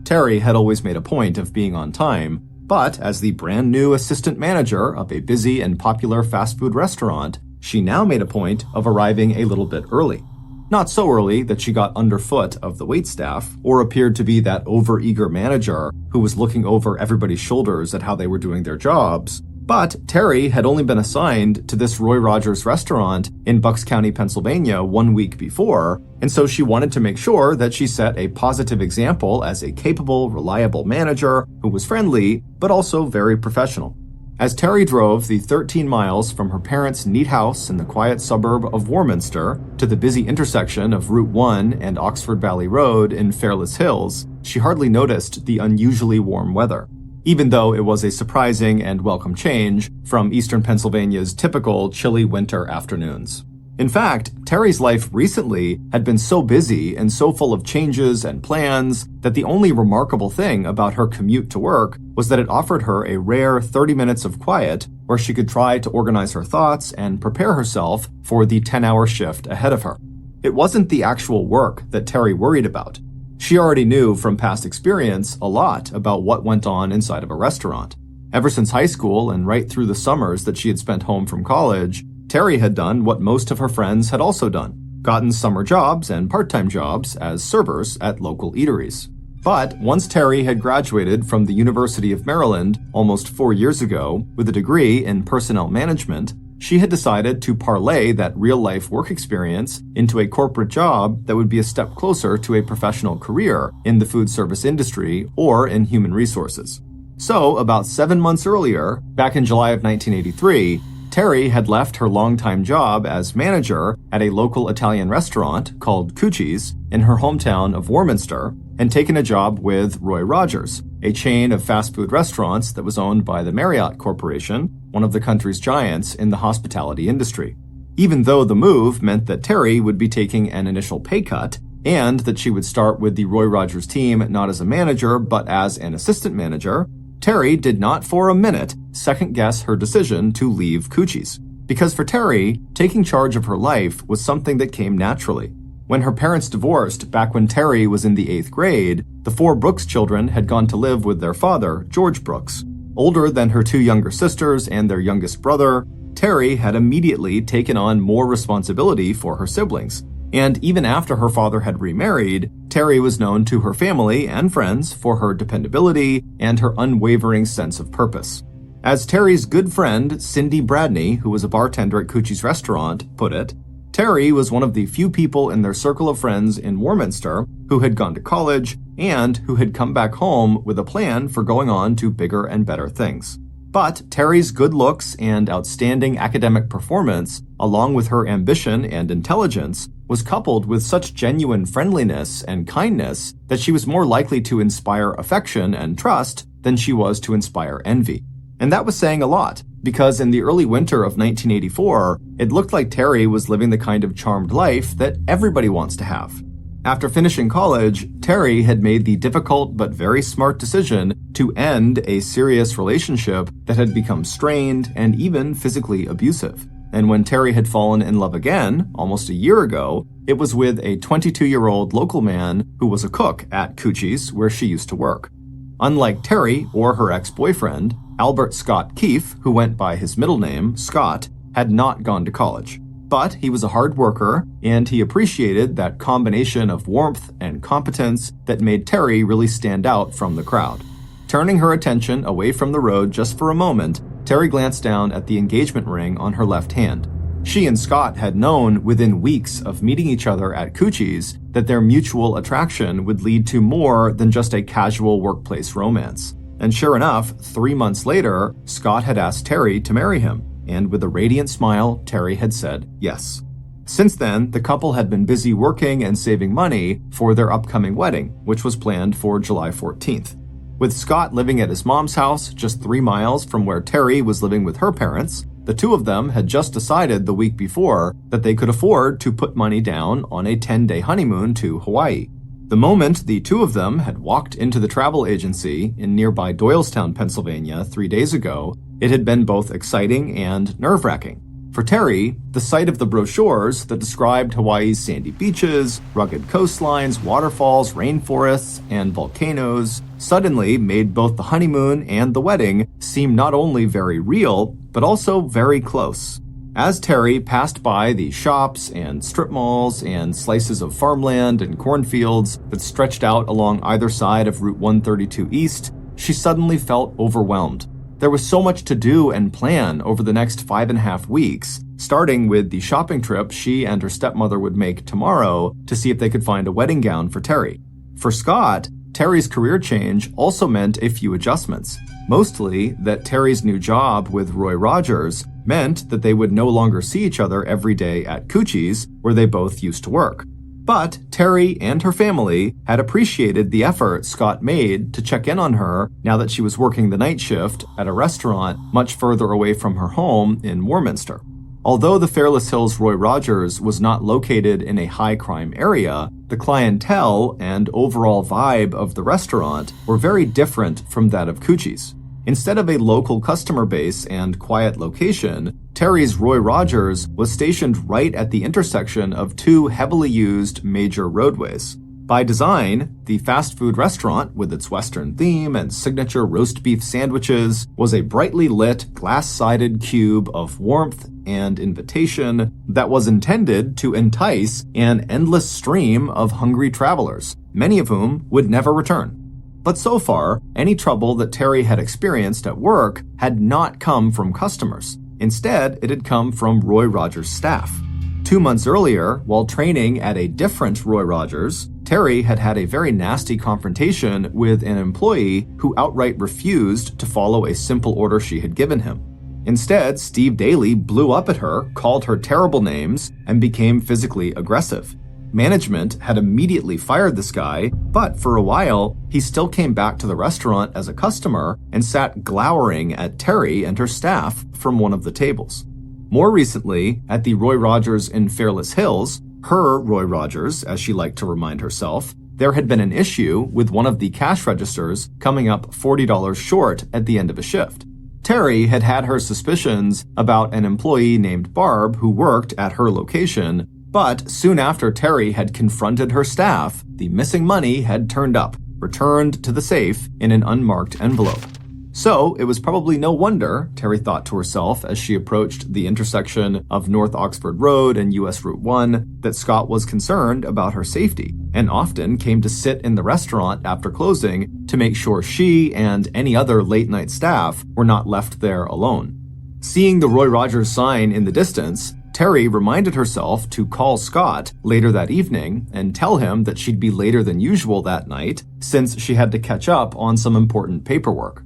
Terry had always made a point of being on time, but as the brand new assistant manager of a busy and popular fast food restaurant, she now made a point of arriving a little bit early. Not so early that she got underfoot of the waitstaff or appeared to be that overeager manager who was looking over everybody's shoulders at how they were doing their jobs. But Terry had only been assigned to this Roy Rogers restaurant in Bucks County, Pennsylvania 1 week before, and so she wanted to make sure that she set a positive example as a capable, reliable manager who was friendly, but also very professional. As Terry drove the 13 miles from her parents' neat house in the quiet suburb of Warminster to the busy intersection of Route 1 and Oxford Valley Road in Fairless Hills, she hardly noticed the unusually warm weather, even though it was a surprising and welcome change from eastern Pennsylvania's typical chilly winter afternoons. In fact, Terry's life recently had been so busy and so full of changes and plans that the only remarkable thing about her commute to work was that it offered her a rare 30 minutes of quiet where she could try to organize her thoughts and prepare herself for the 10-hour shift ahead of her. It wasn't the actual work that Terry worried about. She already knew from past experience a lot about what went on inside of a restaurant. Ever since high school and right through the summers that she had spent home from college, Terry had done what most of her friends had also done, gotten summer jobs and part-time jobs as servers at local eateries. But once Terry had graduated from the University of Maryland almost 4 years ago with a degree in personnel management, she had decided to parlay that real-life work experience into a corporate job that would be a step closer to a professional career in the food service industry or in human resources. So, about 7 months earlier, back in July of 1983, Terry had left her longtime job as manager at a local Italian restaurant called Cucci's in her hometown of Warminster and taken a job with Roy Rogers, a chain of fast food restaurants that was owned by the Marriott Corporation, one of the country's giants in the hospitality industry. even though the move meant that Terry would be taking an initial pay cut and that she would start with the Roy Rogers team not as a manager but as an assistant manager. Terry did not for a minute second-guess her decision to leave Coochie's. Because for Terry, taking charge of her life was something that came naturally. When her parents divorced back when Terry was in the 8th grade, the 4 Brooks children had gone to live with their father, George Brooks. Older than her 2 younger sisters and their youngest brother, Terry had immediately taken on more responsibility for her siblings. And even after her father had remarried, Terry was known to her family and friends for her dependability and her unwavering sense of purpose. As Terry's good friend, Cindy Bradney, who was a bartender at Coochie's restaurant, put it, Terry was one of the few people in their circle of friends in Warminster who had gone to college and who had come back home with a plan for going on to bigger and better things. But Terry's good looks and outstanding academic performance, along with her ambition and intelligence, was coupled with such genuine friendliness and kindness that she was more likely to inspire affection and trust than she was to inspire envy. And that was saying a lot, because in the early winter of 1984, it looked like Terry was living the kind of charmed life that everybody wants to have. After finishing college, Terry had made the difficult but very smart decision to end a serious relationship that had become strained and even physically abusive. And when Terry had fallen in love again, almost a year ago, it was with a 22-year-old local man who was a cook at Coochie's, where she used to work. Unlike Terry or her ex-boyfriend, Albert Scott Keefe, who went by his middle name, Scott, had not gone to college. But he was a hard worker, and he appreciated that combination of warmth and competence that made Terry really stand out from the crowd. Turning her attention away from the road just for a moment, Terry glanced down at the engagement ring on her left hand. She and Scott had known within weeks of meeting each other at Coochie's that their mutual attraction would lead to more than just a casual workplace romance. And sure enough, 3 months later, Scott had asked Terry to marry him, and with a radiant smile, Terry had said yes. Since then, the couple had been busy working and saving money for their upcoming wedding, which was planned for July 14th. With Scott living at his mom's house just 3 miles from where Terry was living with her parents, the two of them had just decided the week before that they could afford to put money down on a 10-day honeymoon to Hawaii. The moment the two of them had walked into the travel agency in nearby Doylestown, Pennsylvania 3 days ago, it had been both exciting and nerve-wracking. For Terry, the sight of the brochures that described Hawaii's sandy beaches, rugged coastlines, waterfalls, rainforests, and volcanoes suddenly made both the honeymoon and the wedding seem not only very real, but also very close. As Terry passed by the shops and strip malls and slices of farmland and cornfields that stretched out along either side of Route 132 East, she suddenly felt overwhelmed. There was so much to do and plan over the next 5.5 weeks, starting with the shopping trip she and her stepmother would make tomorrow to see if they could find a wedding gown for Terry. For Scott, Terry's career change also meant a few adjustments. Mostly that Terry's new job with Roy Rogers meant that they would no longer see each other every day at Coochie's, where they both used to work. But Terry and her family had appreciated the effort Scott made to check in on her now that she was working the night shift at a restaurant much further away from her home in Warminster. Although the Fairless Hills Roy Rogers was not located in a high-crime area, the clientele and overall vibe of the restaurant were very different from that of Coochie's. Instead of a local customer base and quiet location, Terry's Roy Rogers was stationed right at the intersection of 2 heavily used major roadways. By design, the fast food restaurant, with its Western theme and signature roast beef sandwiches, was a brightly lit, glass-sided cube of warmth and invitation that was intended to entice an endless stream of hungry travelers, many of whom would never return. But so far, any trouble that Terry had experienced at work had not come from customers. Instead, it had come from Roy Rogers' staff. 2 months earlier, while training at a different Roy Rogers, Terry had had a very nasty confrontation with an employee who outright refused to follow a simple order she had given him. Instead, Steve Daly blew up at her, called her terrible names, and became physically aggressive. Management had immediately fired this guy, but for a while, he still came back to the restaurant as a customer and sat glowering at Terry and her staff from one of the tables. More recently, at the Roy Rogers in Fairless Hills, her Roy Rogers, as she liked to remind herself, there had been an issue with one of the cash registers coming up $40 short at the end of a shift. Terry had had her suspicions about an employee named Barb who worked at her location, but soon after Terry had confronted her staff, the missing money had turned up, returned to the safe in an unmarked envelope. So it was probably no wonder, Terry thought to herself as she approached the intersection of North Oxford Road and US Route 1, that Scott was concerned about her safety and often came to sit in the restaurant after closing to make sure she and any other late-night staff were not left there alone. Seeing the Roy Rogers sign in the distance, Terry reminded herself to call Scott later that evening and tell him that she'd be later than usual that night since she had to catch up on some important paperwork.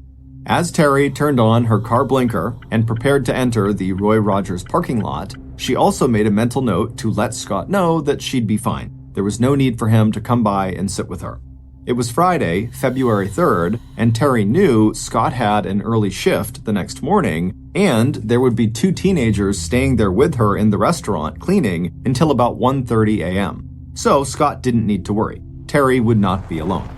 As Terry turned on her car blinker and prepared to enter the Roy Rogers parking lot, she also made a mental note to let Scott know that she'd be fine. There was no need for him to come by and sit with her. It was Friday, February 3rd, and Terry knew Scott had an early shift the next morning, and there would be 2 teenagers staying there with her in the restaurant cleaning until about 1:30 a.m. So Scott didn't need to worry. Terry would not be alone.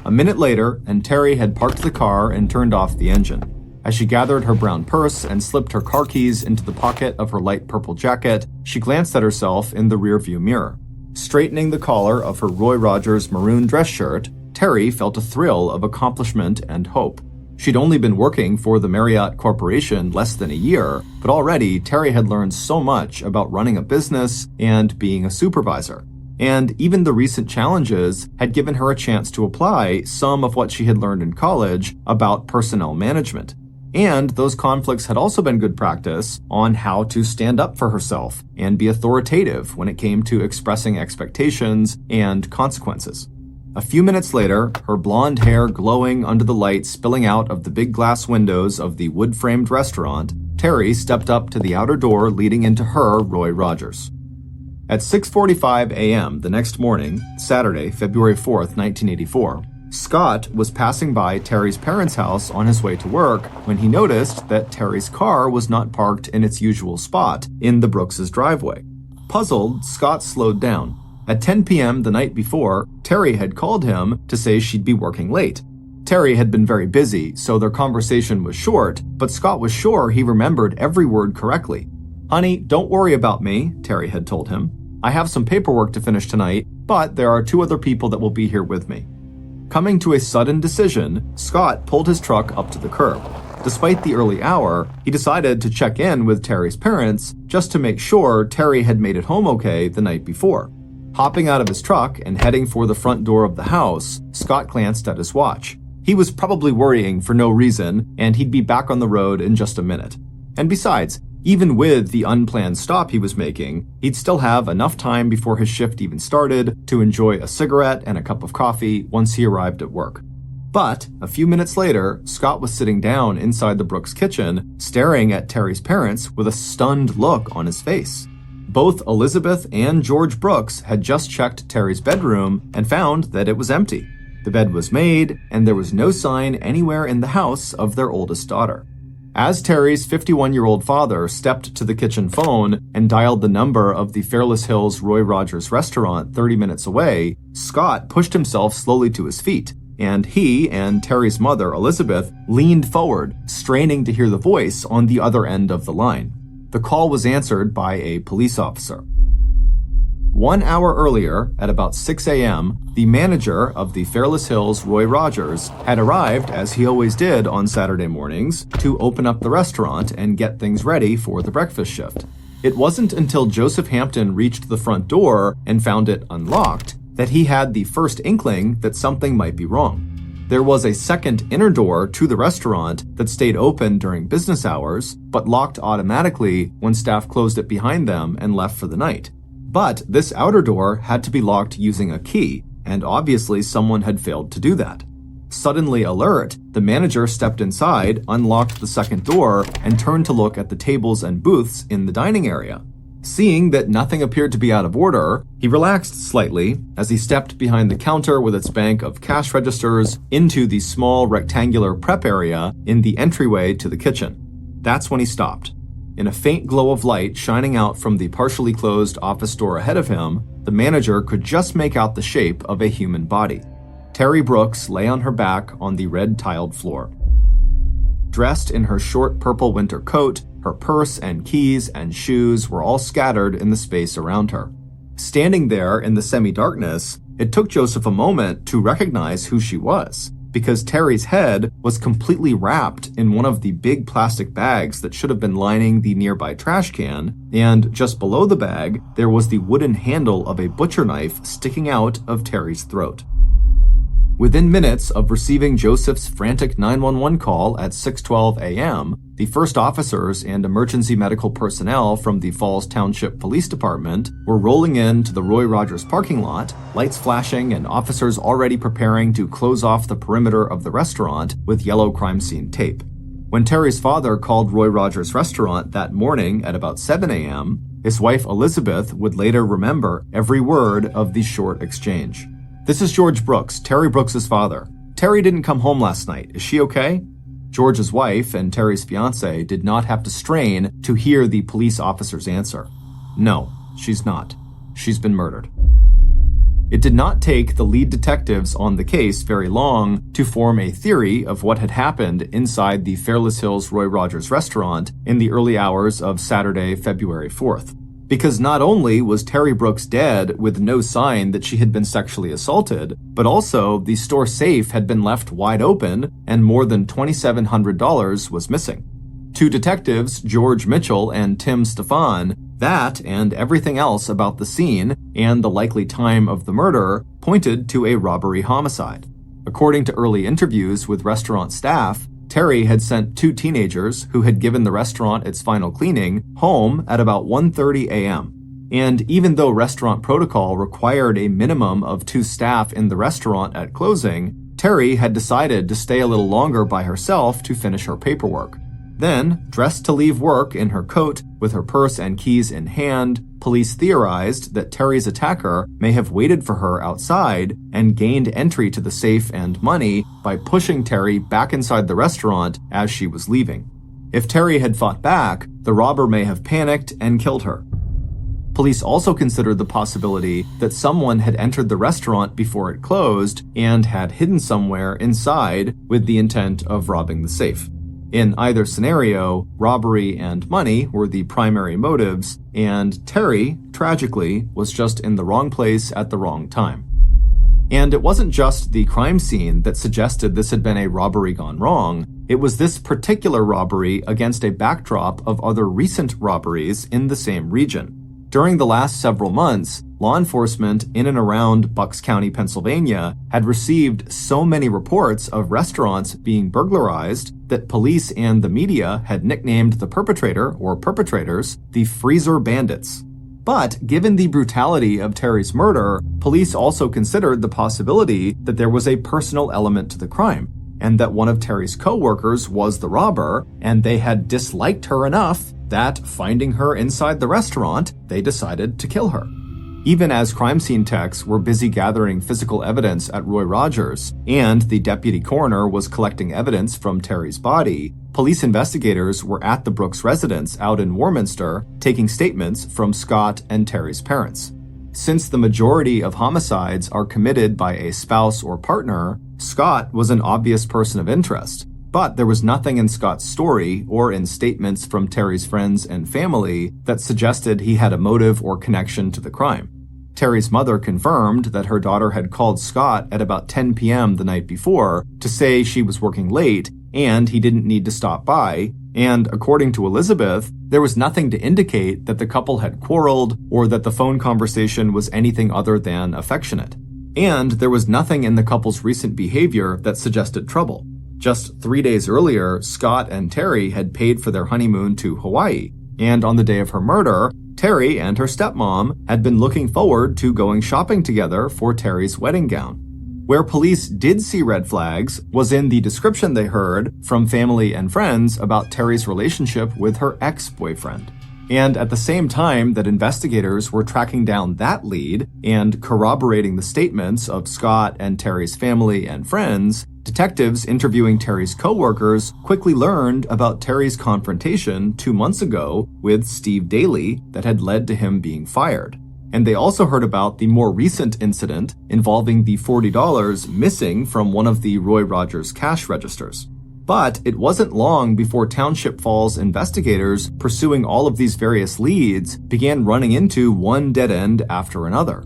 A minute later, and Terry had parked the car and turned off the engine. As she gathered her brown purse and slipped her car keys into the pocket of her light purple jacket, she glanced at herself in the rearview mirror. Straightening the collar of her Roy Rogers maroon dress shirt, Terry felt a thrill of accomplishment and hope. She'd only been working for the Marriott Corporation less than a year, but already Terry had learned so much about running a business and being a supervisor. And even the recent challenges had given her a chance to apply some of what she had learned in college about personnel management. And those conflicts had also been good practice on how to stand up for herself and be authoritative when it came to expressing expectations and consequences. A few minutes later, her blonde hair glowing under the light spilling out of the big glass windows of the wood-framed restaurant, Terry stepped up to the outer door leading into her Roy Rogers. At 6:45 a.m. the next morning, Saturday, February 4th, 1984, Scott was passing by Terry's parents' house on his way to work when he noticed that Terry's car was not parked in its usual spot in the Brooks' driveway. Puzzled, Scott slowed down. At 10 p.m. the night before, Terry had called him to say she'd be working late. Terry had been very busy, so their conversation was short, but Scott was sure he remembered every word correctly. "Honey, don't worry about me," Terry had told him. "I have some paperwork to finish tonight, but there are 2 other people that will be here with me." Coming to a sudden decision, Scott pulled his truck up to the curb. Despite the early hour, he decided to check in with Terry's parents just to make sure Terry had made it home okay the night before. Hopping out of his truck and heading for the front door of the house, Scott glanced at his watch. He was probably worrying for no reason, and he'd be back on the road in just a minute. And besides, even with the unplanned stop he was making, he'd still have enough time before his shift even started to enjoy a cigarette and a cup of coffee once he arrived at work. But a few minutes later, Scott was sitting down inside the Brooks kitchen, staring at Terry's parents with a stunned look on his face. Both Elizabeth and George Brooks had just checked Terry's bedroom and found that it was empty. The bed was made, and there was no sign anywhere in the house of their oldest daughter. As Terry's 51-year-old father stepped to the kitchen phone and dialed the number of the Fairless Hills Roy Rogers restaurant 30 minutes away, Scott pushed himself slowly to his feet, and he and Terry's mother, Elizabeth, leaned forward, straining to hear the voice on the other end of the line. The call was answered by a police officer. 1 hour earlier, at about 6 a.m., the manager of the Fairless Hills Roy Rogers had arrived, as he always did on Saturday mornings, to open up the restaurant and get things ready for the breakfast shift. It wasn't until Joseph Hampton reached the front door and found it unlocked that he had the first inkling that something might be wrong. There was a second inner door to the restaurant that stayed open during business hours, but locked automatically when staff closed it behind them and left for the night. But this outer door had to be locked using a key, and obviously someone had failed to do that. Suddenly alert, the manager stepped inside, unlocked the second door, and turned to look at the tables and booths in the dining area. Seeing that nothing appeared to be out of order, he relaxed slightly as he stepped behind the counter with its bank of cash registers into the small rectangular prep area in the entryway to the kitchen. That's when he stopped. In a faint glow of light shining out from the partially closed office door ahead of him, the manager could just make out the shape of a human body. Terry Brooks lay on her back on the red-tiled floor. Dressed in her short purple winter coat, her purse and keys and shoes were all scattered in the space around her. Standing there in the semi-darkness, it took Joseph a moment to recognize who she was, because Terry's head was completely wrapped in one of the big plastic bags that should have been lining the nearby trash can, and just below the bag, there was the wooden handle of a butcher knife sticking out of Terry's throat. Within minutes of receiving Joseph's frantic 911 call at 6:12 a.m., the first officers and emergency medical personnel from the Falls Township Police Department were rolling into the Roy Rogers parking lot, lights flashing and officers already preparing to close off the perimeter of the restaurant with yellow crime scene tape. When Terry's father called Roy Rogers' restaurant that morning at about 7 a.m., his wife Elizabeth would later remember every word of the short exchange. "This is George Brooks, Terry Brooks' father. Terry didn't come home last night. Is she okay?" George's wife and Terry's fiancé did not have to strain to hear the police officer's answer. "No, she's not. She's been murdered." It did not take the lead detectives on the case very long to form a theory of what had happened inside the Fairless Hills Roy Rogers restaurant in the early hours of Saturday, February 4th. Because not only was Terry Brooks dead with no sign that she had been sexually assaulted, but also the store safe had been left wide open and more than $2,700 was missing. To detectives George Mitchell and Tim Stefan, that and everything else about the scene and the likely time of the murder pointed to a robbery homicide. According to early interviews with restaurant staff, Terry had sent two teenagers who had given the restaurant its final cleaning home at about 1:30 a.m. And even though restaurant protocol required a minimum of 2 staff in the restaurant at closing, Terry had decided to stay a little longer by herself to finish her paperwork. Then, dressed to leave work in her coat with her purse and keys in hand, police theorized that Terry's attacker may have waited for her outside and gained entry to the safe and money by pushing Terry back inside the restaurant as she was leaving. If Terry had fought back, the robber may have panicked and killed her. Police also considered the possibility that someone had entered the restaurant before it closed and had hidden somewhere inside with the intent of robbing the safe. In either scenario, robbery and money were the primary motives, and Terry, tragically, was just in the wrong place at the wrong time. And it wasn't just the crime scene that suggested this had been a robbery gone wrong, it was this particular robbery against a backdrop of other recent robberies in the same region. During the last several months, law enforcement in and around Bucks County, Pennsylvania, had received so many reports of restaurants being burglarized that police and the media had nicknamed the perpetrator or perpetrators the Freezer Bandits. But given the brutality of Terry's murder, police also considered the possibility that there was a personal element to the crime, and that one of Terry's co-workers was the robber, and they had disliked her enough that, finding her inside the restaurant, they decided to kill her. Even as crime scene techs were busy gathering physical evidence at Roy Rogers, and the deputy coroner was collecting evidence from Terry's body, police investigators were at the Brooks residence out in Warminster taking statements from Scott and Terry's parents. Since the majority of homicides are committed by a spouse or partner, Scott was an obvious person of interest. But there was nothing in Scott's story or in statements from Terry's friends and family that suggested he had a motive or connection to the crime. Terry's mother confirmed that her daughter had called Scott at about 10 p.m. the night before to say she was working late and he didn't need to stop by, and according to Elizabeth, there was nothing to indicate that the couple had quarreled or that the phone conversation was anything other than affectionate. And there was nothing in the couple's recent behavior that suggested trouble. Just 3 days earlier, Scott and Terry had paid for their honeymoon to Hawaii, and on the day of her murder, Terry and her stepmom had been looking forward to going shopping together for Terry's wedding gown. Where police did see red flags was in the description they heard from family and friends about Terry's relationship with her ex-boyfriend. And at the same time that investigators were tracking down that lead and corroborating the statements of Scott and Terry's family and friends, detectives interviewing Terry's coworkers quickly learned about Terry's confrontation 2 months ago with Steve Daly that had led to him being fired. And they also heard about the more recent incident involving the $40 missing from one of the Roy Rogers cash registers. But it wasn't long before Township Falls investigators, pursuing all of these various leads, began running into one dead end after another.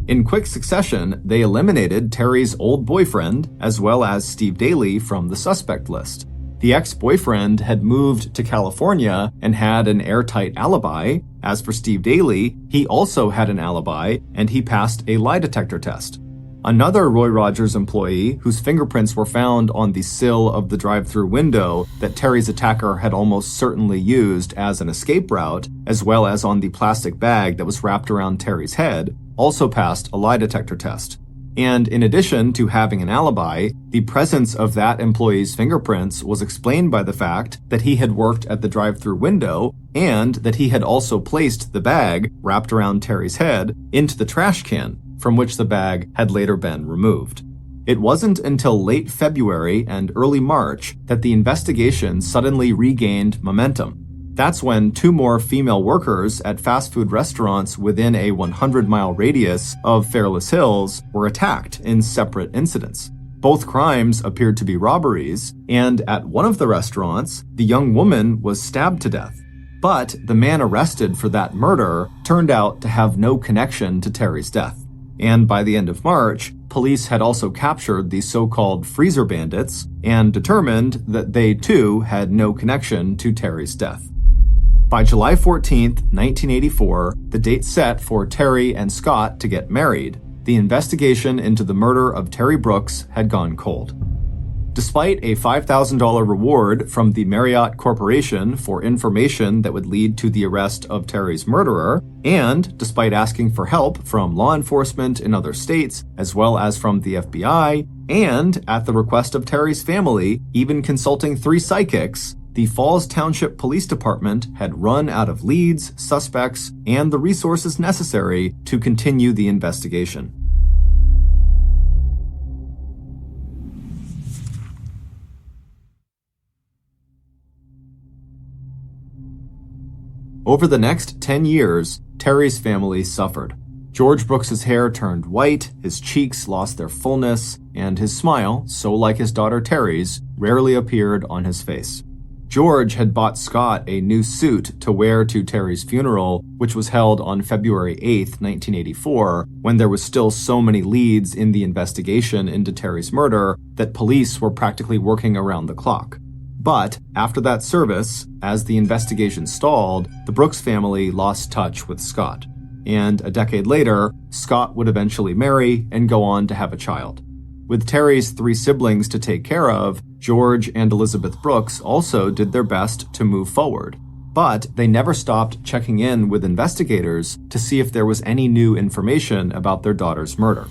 In quick succession, they eliminated Terry's old boyfriend, as well as Steve Daly, from the suspect list. The ex-boyfriend had moved to California and had an airtight alibi. As for Steve Daly, he also had an alibi, and he passed a lie detector test. Another Roy Rogers employee, whose fingerprints were found on the sill of the drive-through window that Terry's attacker had almost certainly used as an escape route, as well as on the plastic bag that was wrapped around Terry's head, also passed a lie detector test. And in addition to having an alibi, the presence of that employee's fingerprints was explained by the fact that he had worked at the drive-through window and that he had also placed the bag wrapped around Terry's head into the trash can, from which the bag had later been removed. It wasn't until late February and early March that the investigation suddenly regained momentum. That's when 2 more female workers at fast food restaurants within a 100-mile radius of Fairless Hills were attacked in separate incidents. Both crimes appeared to be robberies, and at one of the restaurants, the young woman was stabbed to death. But the man arrested for that murder turned out to have no connection to Terry's death. And by the end of March, police had also captured the so-called freezer bandits and determined that they too had no connection to Terry's death. By July 14, 1984, the date set for Terry and Scott to get married, the investigation into the murder of Terry Brooks had gone cold. Despite a $5,000 reward from the Marriott Corporation for information that would lead to the arrest of Terry's murderer, and despite asking for help from law enforcement in other states, as well as from the FBI, and at the request of Terry's family, even consulting 3 psychics, the Falls Township Police Department had run out of leads, suspects, and the resources necessary to continue the investigation. Over the next 10 years, Terry's family suffered. George Brooks's hair turned white, his cheeks lost their fullness, and his smile, so like his daughter Terry's, rarely appeared on his face. George had bought Scott a new suit to wear to Terry's funeral, which was held on February 8, 1984, when there was still so many leads in the investigation into Terry's murder that police were practically working around the clock. But after that service, as the investigation stalled, the Brooks family lost touch with Scott. And a decade later, Scott would eventually marry and go on to have a child. With Terry's 3 siblings to take care of, George and Elizabeth Brooks also did their best to move forward. But they never stopped checking in with investigators to see if there was any new information about their daughter's murder.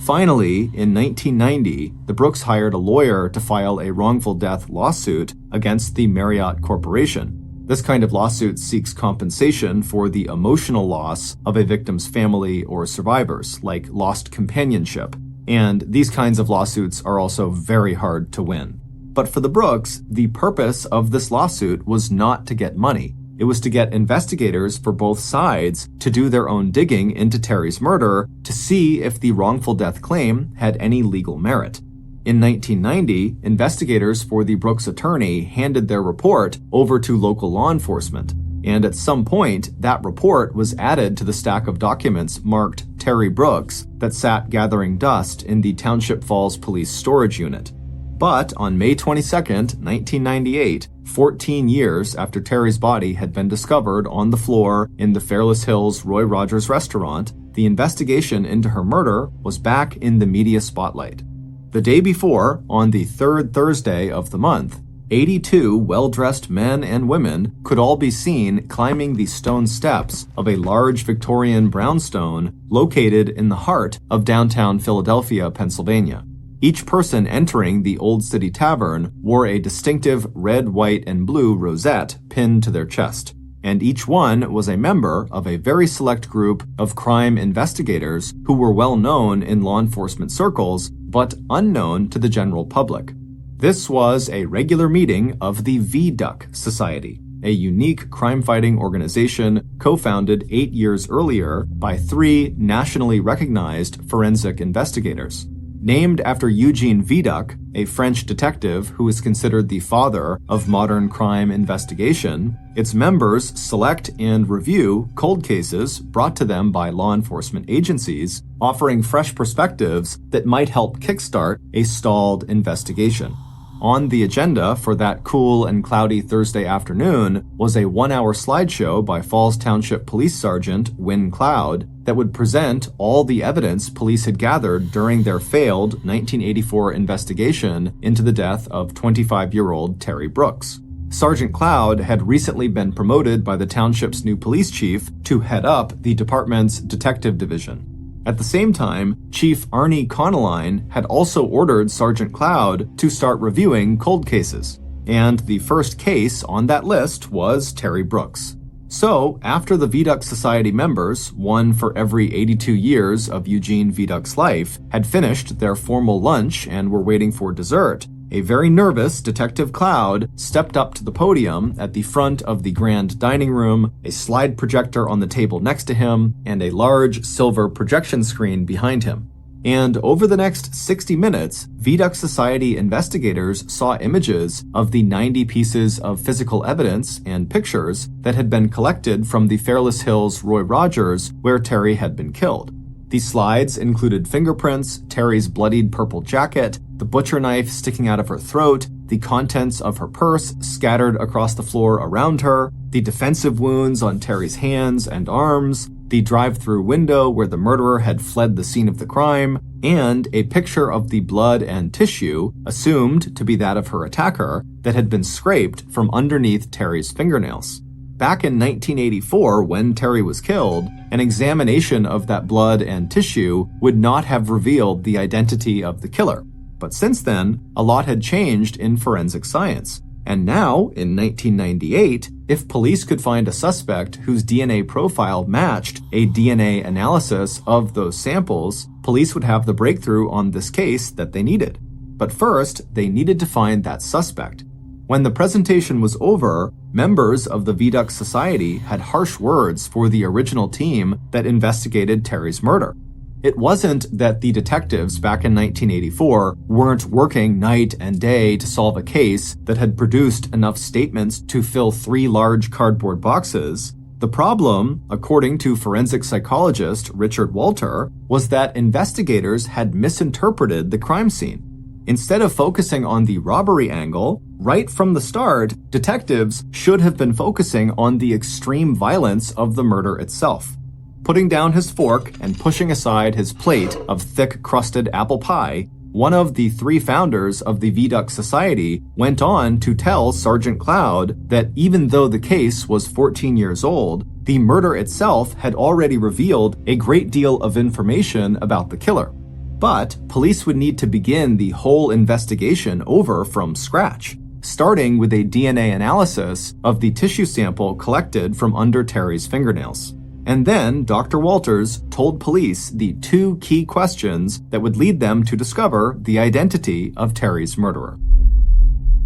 Finally, in 1990, the Brooks hired a lawyer to file a wrongful death lawsuit against the Marriott Corporation. This kind of lawsuit seeks compensation for the emotional loss of a victim's family or survivors, like lost companionship. And these kinds of lawsuits are also very hard to win. But for the Brooks, the purpose of this lawsuit was not to get money. It was to get investigators for both sides to do their own digging into Terry's murder to see if the wrongful death claim had any legal merit. In 1990, investigators for the Brooks attorney handed their report over to local law enforcement, and at some point, that report was added to the stack of documents marked Terry Brooks that sat gathering dust in the Township Falls Police Storage Unit. But on May 22, 1998, 14 years after Terry's body had been discovered on the floor in the Fairless Hills Roy Rogers restaurant, the investigation into her murder was back in the media spotlight. The day before, on the 3rd Thursday of the month, 82 well-dressed men and women could all be seen climbing the stone steps of a large Victorian brownstone located in the heart of downtown Philadelphia, Pennsylvania. Each person entering the Old City Tavern wore a distinctive red, white, and blue rosette pinned to their chest. and each one was a member of a very select group of crime investigators who were well known in law enforcement circles, but unknown to the general public. This was a regular meeting of the VDUC Society, a unique crime-fighting organization co-founded 8 years earlier by 3 nationally recognized forensic investigators. Named after Eugene Vidocq, a French detective who is considered the father of modern crime investigation, its members select and review cold cases brought to them by law enforcement agencies, offering fresh perspectives that might help kickstart a stalled investigation. On the agenda for that cool and cloudy Thursday afternoon was a 1-hour slideshow by Falls Township Police Sergeant Wynn Cloud that would present all the evidence police had gathered during their failed 1984 investigation into the death of 25-year-old Terry Brooks. Sergeant Cloud had recently been promoted by the township's new police chief to head up the department's detective division. At the same time, Chief Arnie Connelline had also ordered Sergeant Cloud to start reviewing cold cases, and the first case on that list was Terry Brooks. So, after the VDUC Society members, one for every 82 years of Eugene Vidocq's life, had finished their formal lunch and were waiting for dessert, a very nervous Detective Cloud stepped up to the podium at the front of the grand dining room, a slide projector on the table next to him, and a large silver projection screen behind him. And over the next 60 minutes, VDUC Society investigators saw images of the 90 pieces of physical evidence and pictures that had been collected from the Fairless Hills Roy Rogers, where Terry had been killed. The slides included fingerprints, Terry's bloodied purple jacket, the butcher knife sticking out of her throat, the contents of her purse scattered across the floor around her, the defensive wounds on Terry's hands and arms, the drive-through window where the murderer had fled the scene of the crime, and a picture of the blood and tissue, assumed to be that of her attacker, that had been scraped from underneath Terry's fingernails. Back in 1984, when Terry was killed, an examination of that blood and tissue would not have revealed the identity of the killer. But since then, a lot had changed in forensic science. And now, in 1998, if police could find a suspect whose DNA profile matched a DNA analysis of those samples, police would have the breakthrough on this case that they needed. But first, they needed to find that suspect. When the presentation was over, members of the VDUC Society had harsh words for the original team that investigated Terry's murder. It wasn't that the detectives back in 1984 weren't working night and day to solve a case that had produced enough statements to fill 3 large cardboard boxes. The problem, according to forensic psychologist Richard Walter, was that investigators had misinterpreted the crime scene. Instead of focusing on the robbery angle, right from the start, detectives should have been focusing on the extreme violence of the murder itself. Putting down his fork and pushing aside his plate of thick-crusted apple pie, one of the 3 founders of the VDUC Society went on to tell Sergeant Cloud that even though the case was 14 years old, the murder itself had already revealed a great deal of information about the killer. But police would need to begin the whole investigation over from scratch, starting with a DNA analysis of the tissue sample collected from under Terry's fingernails. And then Dr. Walters told police the 2 key questions that would lead them to discover the identity of Terry's murderer.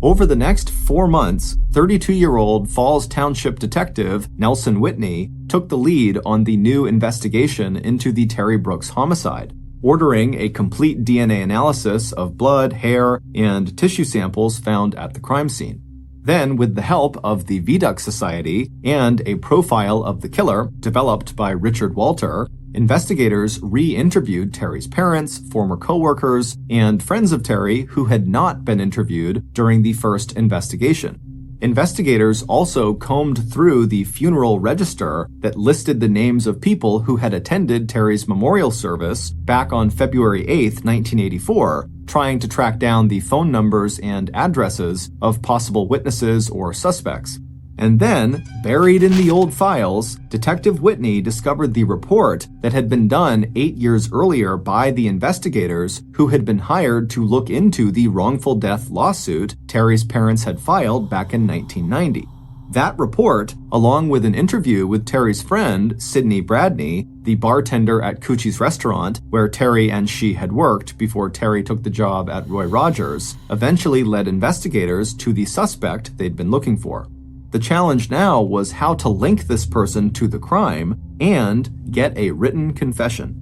Over the next 4 months, 32-year-old Falls Township detective Nelson Whitney took the lead on the new investigation into the Terry Brooks homicide, ordering a complete DNA analysis of blood, hair, and tissue samples found at the crime scene. Then, with the help of the VDUC Society and a profile of the killer developed by Richard Walter, investigators re-interviewed Terry's parents, former co-workers, and friends of Terry who had not been interviewed during the first investigation. Investigators also combed through the funeral register that listed the names of people who had attended Terry's memorial service back on February 8, 1984, trying to track down the phone numbers and addresses of possible witnesses or suspects. And then, buried in the old files, Detective Whitney discovered the report that had been done 8 years earlier by the investigators who had been hired to look into the wrongful death lawsuit Terry's parents had filed back in 1990. That report, along with an interview with Terry's friend, Sidney Bradney, the bartender at Coochie's restaurant where Terry and she had worked before Terry took the job at Roy Rogers, eventually led investigators to the suspect they'd been looking for. The challenge now was how to link this person to the crime and get a written confession.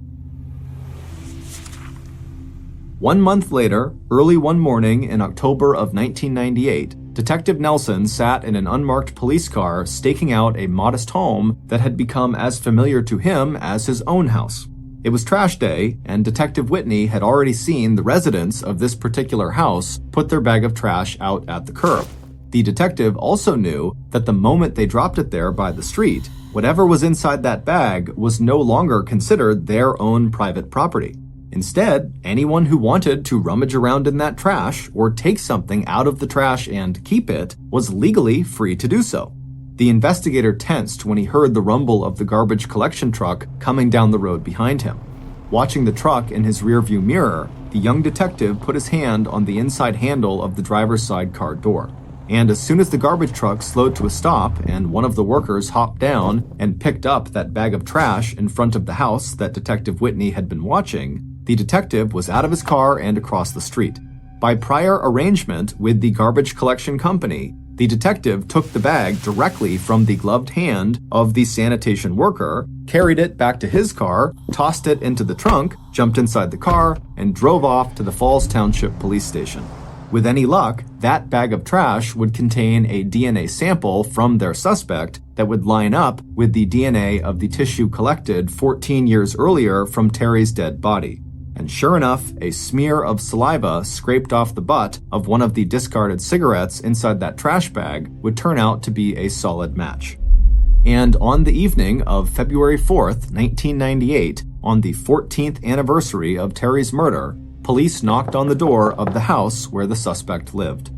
1 month later, early one morning in October of 1998, Detective Nelson sat in an unmarked police car staking out a modest home that had become as familiar to him as his own house. It was trash day, and Detective Whitney had already seen the residents of this particular house put their bag of trash out at the curb. The detective also knew that the moment they dropped it there by the street, whatever was inside that bag was no longer considered their own private property. Instead, anyone who wanted to rummage around in that trash or take something out of the trash and keep it was legally free to do so. The investigator tensed when he heard the rumble of the garbage collection truck coming down the road behind him. Watching the truck in his rearview mirror, the young detective put his hand on the inside handle of the driver's side car door. And as soon as the garbage truck slowed to a stop and one of the workers hopped down and picked up that bag of trash in front of the house that Detective Whitney had been watching, the detective was out of his car and across the street. By prior arrangement with the garbage collection company, the detective took the bag directly from the gloved hand of the sanitation worker, carried it back to his car, tossed it into the trunk, jumped inside the car, and drove off to the Falls Township Police Station. With any luck, that bag of trash would contain a DNA sample from their suspect that would line up with the DNA of the tissue collected 14 years earlier from Terry's dead body. And sure enough, a smear of saliva scraped off the butt of one of the discarded cigarettes inside that trash bag would turn out to be a solid match. And on the evening of February 4th, 1998, on the 14th anniversary of Terry's murder, police knocked on the door of the house where the suspect lived.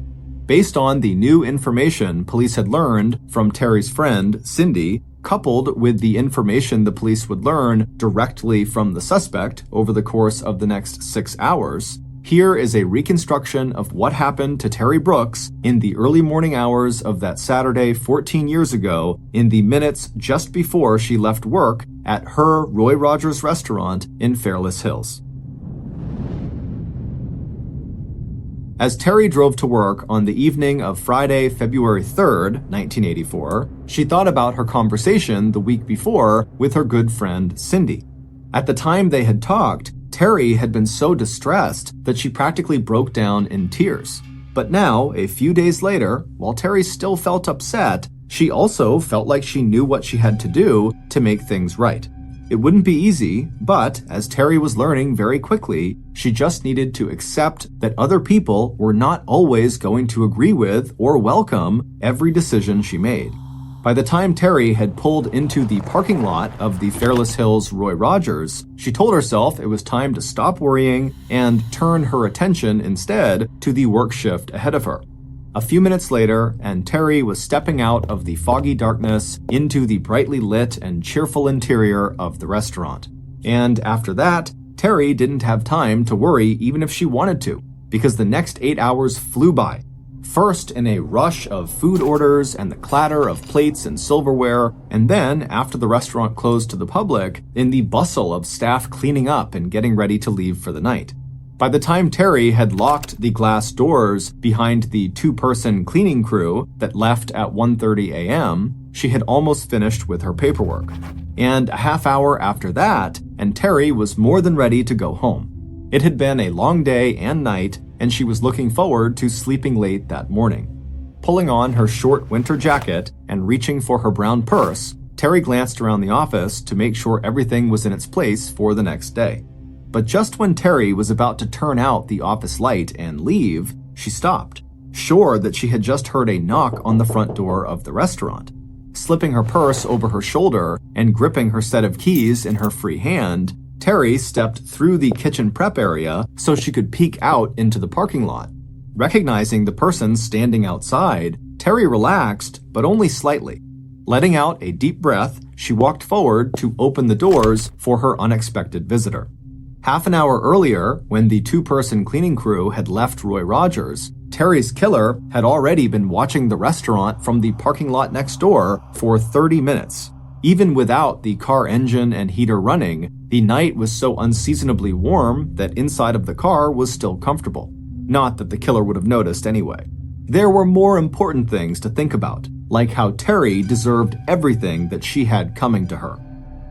Based on the new information police had learned from Terry's friend, Cindy, coupled with the information the police would learn directly from the suspect over the course of the next 6 hours, here is a reconstruction of what happened to Terry Brooks in the early morning hours of that Saturday 14 years ago, in the minutes just before she left work at her Roy Rogers restaurant in Fairless Hills. As Terry drove to work on the evening of Friday, February 3rd, 1984, she thought about her conversation the week before with her good friend Cindy. At the time they had talked, Terry had been so distressed that she practically broke down in tears. But now, a few days later, while Terry still felt upset, she also felt like she knew what she had to do to make things right. It wouldn't be easy, but as Terry was learning very quickly, she just needed to accept that other people were not always going to agree with or welcome every decision she made. By the time Terry had pulled into the parking lot of the Fairless Hills Roy Rogers, she told herself it was time to stop worrying and turn her attention instead to the work shift ahead of her. A few minutes later, and Terry was stepping out of the foggy darkness into the brightly lit and cheerful interior of the restaurant. And after that, Terry didn't have time to worry even if she wanted to, because the next 8 hours flew by. First in a rush of food orders and the clatter of plates and silverware, and then, after the restaurant closed to the public, in the bustle of staff cleaning up and getting ready to leave for the night. By the time Terry had locked the glass doors behind the two-person cleaning crew that left at 1:30 a.m., she had almost finished with her paperwork. And a half hour after that, and Terry was more than ready to go home. It had been a long day and night, and she was looking forward to sleeping late that morning. Pulling on her short winter jacket and reaching for her brown purse, Terry glanced around the office to make sure everything was in its place for the next day. But just when Terry was about to turn out the office light and leave, she stopped, sure that she had just heard a knock on the front door of the restaurant. Slipping her purse over her shoulder and gripping her set of keys in her free hand, Terry stepped through the kitchen prep area so she could peek out into the parking lot. Recognizing the person standing outside, Terry relaxed, but only slightly. Letting out a deep breath, she walked forward to open the doors for her unexpected visitor. Half an hour earlier, when the two-person cleaning crew had left Roy Rogers, Terry's killer had already been watching the restaurant from the parking lot next door for 30 minutes. Even without the car engine and heater running, the night was so unseasonably warm that inside of the car was still comfortable. Not that the killer would have noticed anyway. There were more important things to think about, like how Terry deserved everything that she had coming to her.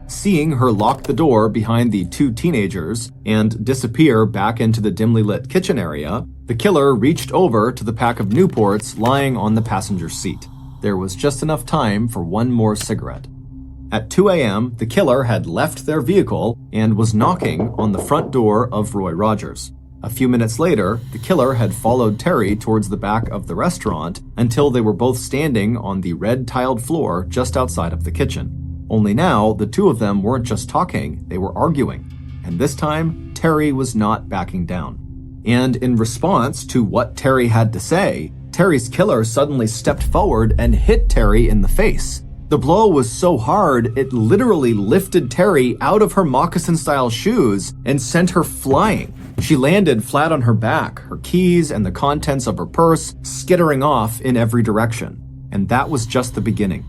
Seeing her lock the door behind the two teenagers and disappear back into the dimly lit kitchen area, the killer reached over to the pack of Newports lying on the passenger seat. There was just enough time for one more cigarette. At 2 a.m., the killer had left their vehicle and was knocking on the front door of Roy Rogers. A few minutes later, the killer had followed Terry towards the back of the restaurant until they were both standing on the red-tiled floor just outside of the kitchen. Only now, the two of them weren't just talking, they were arguing. And this time, Terry was not backing down. And in response to what Terry had to say, Terry's killer suddenly stepped forward and hit Terry in the face. The blow was so hard, it literally lifted Terry out of her moccasin-style shoes and sent her flying. She landed flat on her back, her keys and the contents of her purse skittering off in every direction. And that was just the beginning.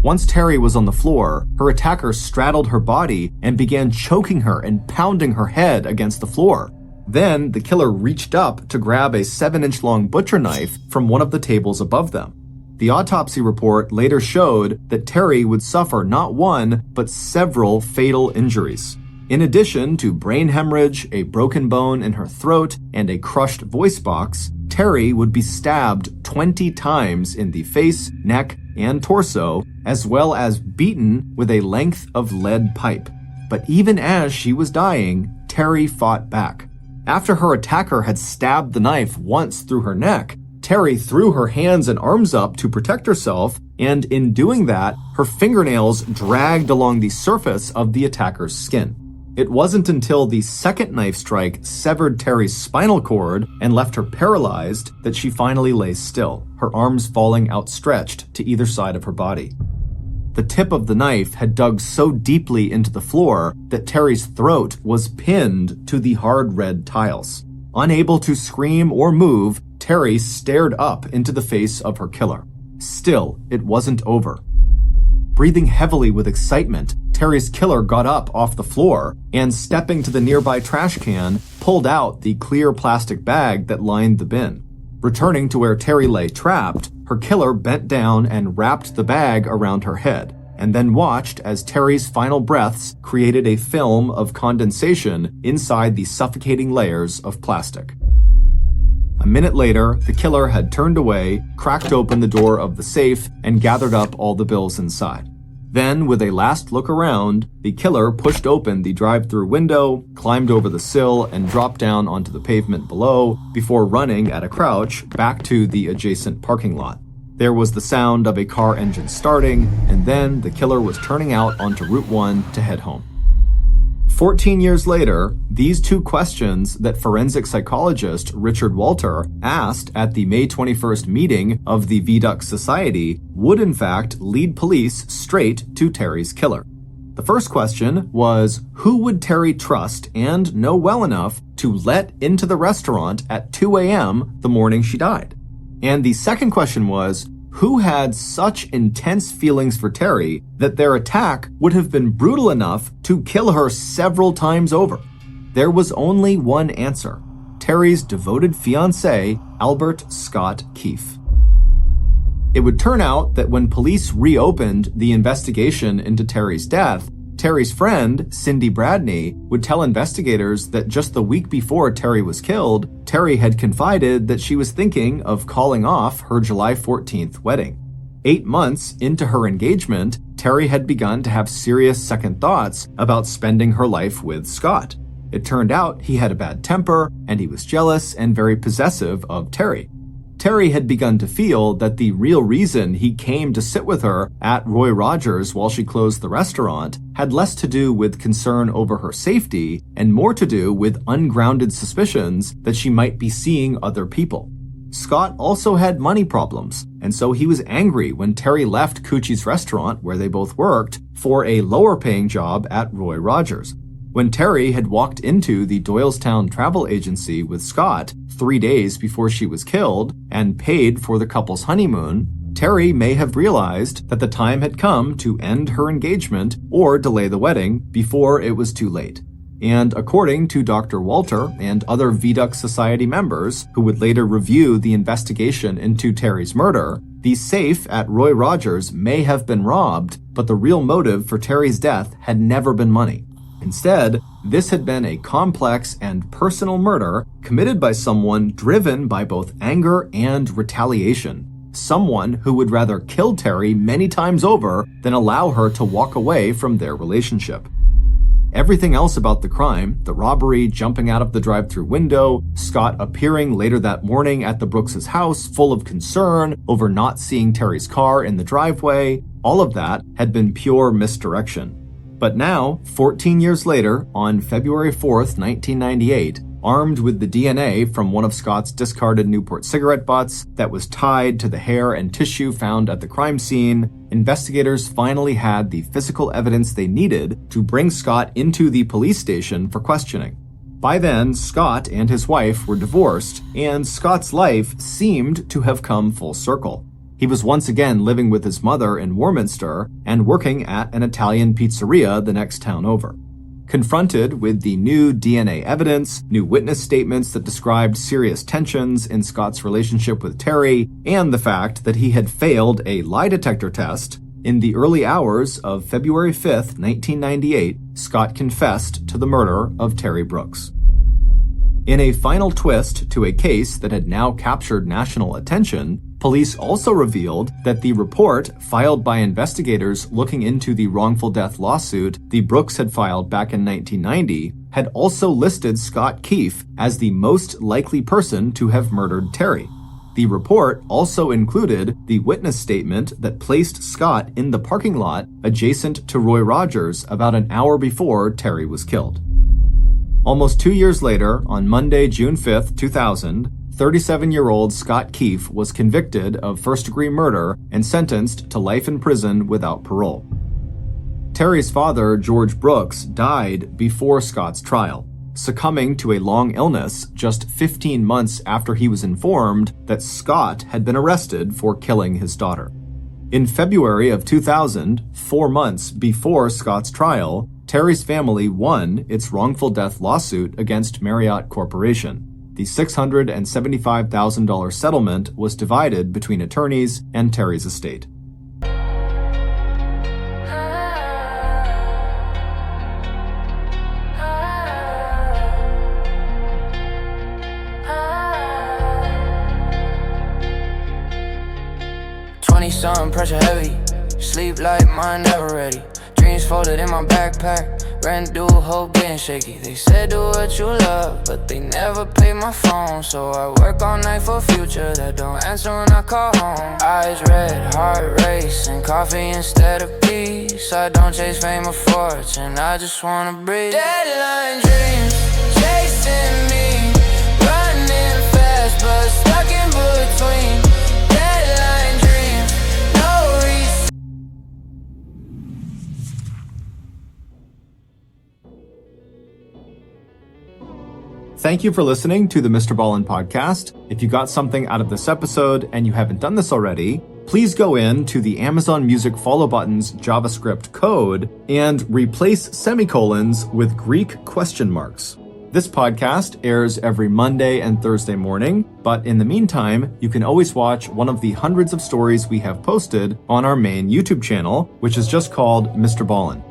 Once Terry was on the floor, her attacker straddled her body and began choking her and pounding her head against the floor. Then, the killer reached up to grab a 7-inch-long butcher knife from one of the tables above them. The autopsy report later showed that Terry would suffer not one, but several fatal injuries. In addition to brain hemorrhage, a broken bone in her throat, and a crushed voice box, Terry would be stabbed 20 times in the face, neck, and torso, as well as beaten with a length of lead pipe. But even as she was dying, Terry fought back. After her attacker had stabbed the knife once through her neck, Terry threw her hands and arms up to protect herself, and in doing that, her fingernails dragged along the surface of the attacker's skin. It wasn't until the second knife strike severed Terry's spinal cord and left her paralyzed that she finally lay still, her arms falling outstretched to either side of her body. The tip of the knife had dug so deeply into the floor that Terry's throat was pinned to the hard red tiles. Unable to scream or move, Terry stared up into the face of her killer. Still, it wasn't over. Breathing heavily with excitement, Terry's killer got up off the floor and, stepping to the nearby trash can, pulled out the clear plastic bag that lined the bin. Returning to where Terry lay trapped, her killer bent down and wrapped the bag around her head, and then watched as Terry's final breaths created a film of condensation inside the suffocating layers of plastic. A minute later, the killer had turned away, cracked open the door of the safe, and gathered up all the bills inside. Then, with a last look around, the killer pushed open the drive-through window, climbed over the sill, and dropped down onto the pavement below before running at a crouch back to the adjacent parking lot. There was the sound of a car engine starting, and then the killer was turning out onto Route 1 to head home. 14 years later, these two questions that forensic psychologist Richard Walter asked at the May 21st meeting of the VDUC Society would in fact lead police straight to Terry's killer. The first question was, who would Terry trust and know well enough to let into the restaurant at 2 a.m. the morning she died? And the second question was, who had such intense feelings for Terry that their attack would have been brutal enough to kill her several times over? There was only one answer: Terry's devoted fiancé, Albert Scott Keefe. It would turn out that when police reopened the investigation into Terry's death, Terry's friend, Cindy Bradney, would tell investigators that just the week before Terry was killed, Terry had confided that she was thinking of calling off her July 14th wedding. 8 months into her engagement, Terry had begun to have serious second thoughts about spending her life with Scott. It turned out he had a bad temper, and he was jealous and very possessive of Terry. Terry had begun to feel that the real reason he came to sit with her at Roy Rogers while she closed the restaurant had less to do with concern over her safety and more to do with ungrounded suspicions that she might be seeing other people. Scott also had money problems, and so he was angry when Terry left Coochie's restaurant, where they both worked, for a lower-paying job at Roy Rogers. When Terry had walked into the Doylestown travel agency with Scott 3 days before she was killed and paid for the couple's honeymoon, Terry may have realized that the time had come to end her engagement or delay the wedding before it was too late. And according to Dr. Walter and other Viaduct Society members who would later review the investigation into Terry's murder, the safe at Roy Rogers may have been robbed, but the real motive for Terry's death had never been money. Instead, this had been a complex and personal murder committed by someone driven by both anger and retaliation. Someone who would rather kill Terry many times over than allow her to walk away from their relationship. Everything else about the crime, the robbery, jumping out of the drive-thru window, Scott appearing later that morning at the Brooks' house full of concern over not seeing Terry's car in the driveway, all of that had been pure misdirection. But now, 14 years later, on February 4th, 1998, armed with the DNA from one of Scott's discarded Newport cigarette butts that was tied to the hair and tissue found at the crime scene, investigators finally had the physical evidence they needed to bring Scott into the police station for questioning. By then, Scott and his wife were divorced, and Scott's life seemed to have come full circle. He was once again living with his mother in Warminster and working at an Italian pizzeria the next town over. Confronted with the new DNA evidence, new witness statements that described serious tensions in Scott's relationship with Terry, and the fact that he had failed a lie detector test, in the early hours of February 5th, 1998, Scott confessed to the murder of Terry Brooks. In a final twist to a case that had now captured national attention, police also revealed that the report filed by investigators looking into the wrongful death lawsuit the Brooks had filed back in 1990 had also listed Scott Keefe as the most likely person to have murdered Terry. The report also included the witness statement that placed Scott in the parking lot adjacent to Roy Rogers about an hour before Terry was killed. Almost 2 years later, on Monday, June 5th, 2000, 37-year-old Scott Keefe was convicted of first-degree murder and sentenced to life in prison without parole. Terry's father, George Brooks, died before Scott's trial, succumbing to a long illness just 15 months after he was informed that Scott had been arrested for killing his daughter. In February of 2000, 4 months before Scott's trial, Terry's family won its wrongful death lawsuit against Marriott Corporation. The $675,000 settlement was divided between attorneys and Terry's estate. Something pressure heavy, sleep like mine never ready. Dreams folded in my backpack, ran through a whole getting shaky. They said do what you love, but they never paid my phone. So I work all night for a future that don't answer when I call home. Eyes red, heart racing, coffee instead of peace. I don't chase fame or fortune, I just wanna breathe. Deadline dreams, chasing me, running fast but stuck in between. Thank you for listening to the Mr. Ballin podcast. If you got something out of this episode and you haven't done this already, please go in to the Amazon Music follow button's JavaScript code and replace semicolons with Greek question marks. This podcast airs every Monday and Thursday morning, but in the meantime, you can always watch one of the hundreds of stories we have posted on our main YouTube channel, which is just called Mr. Ballin.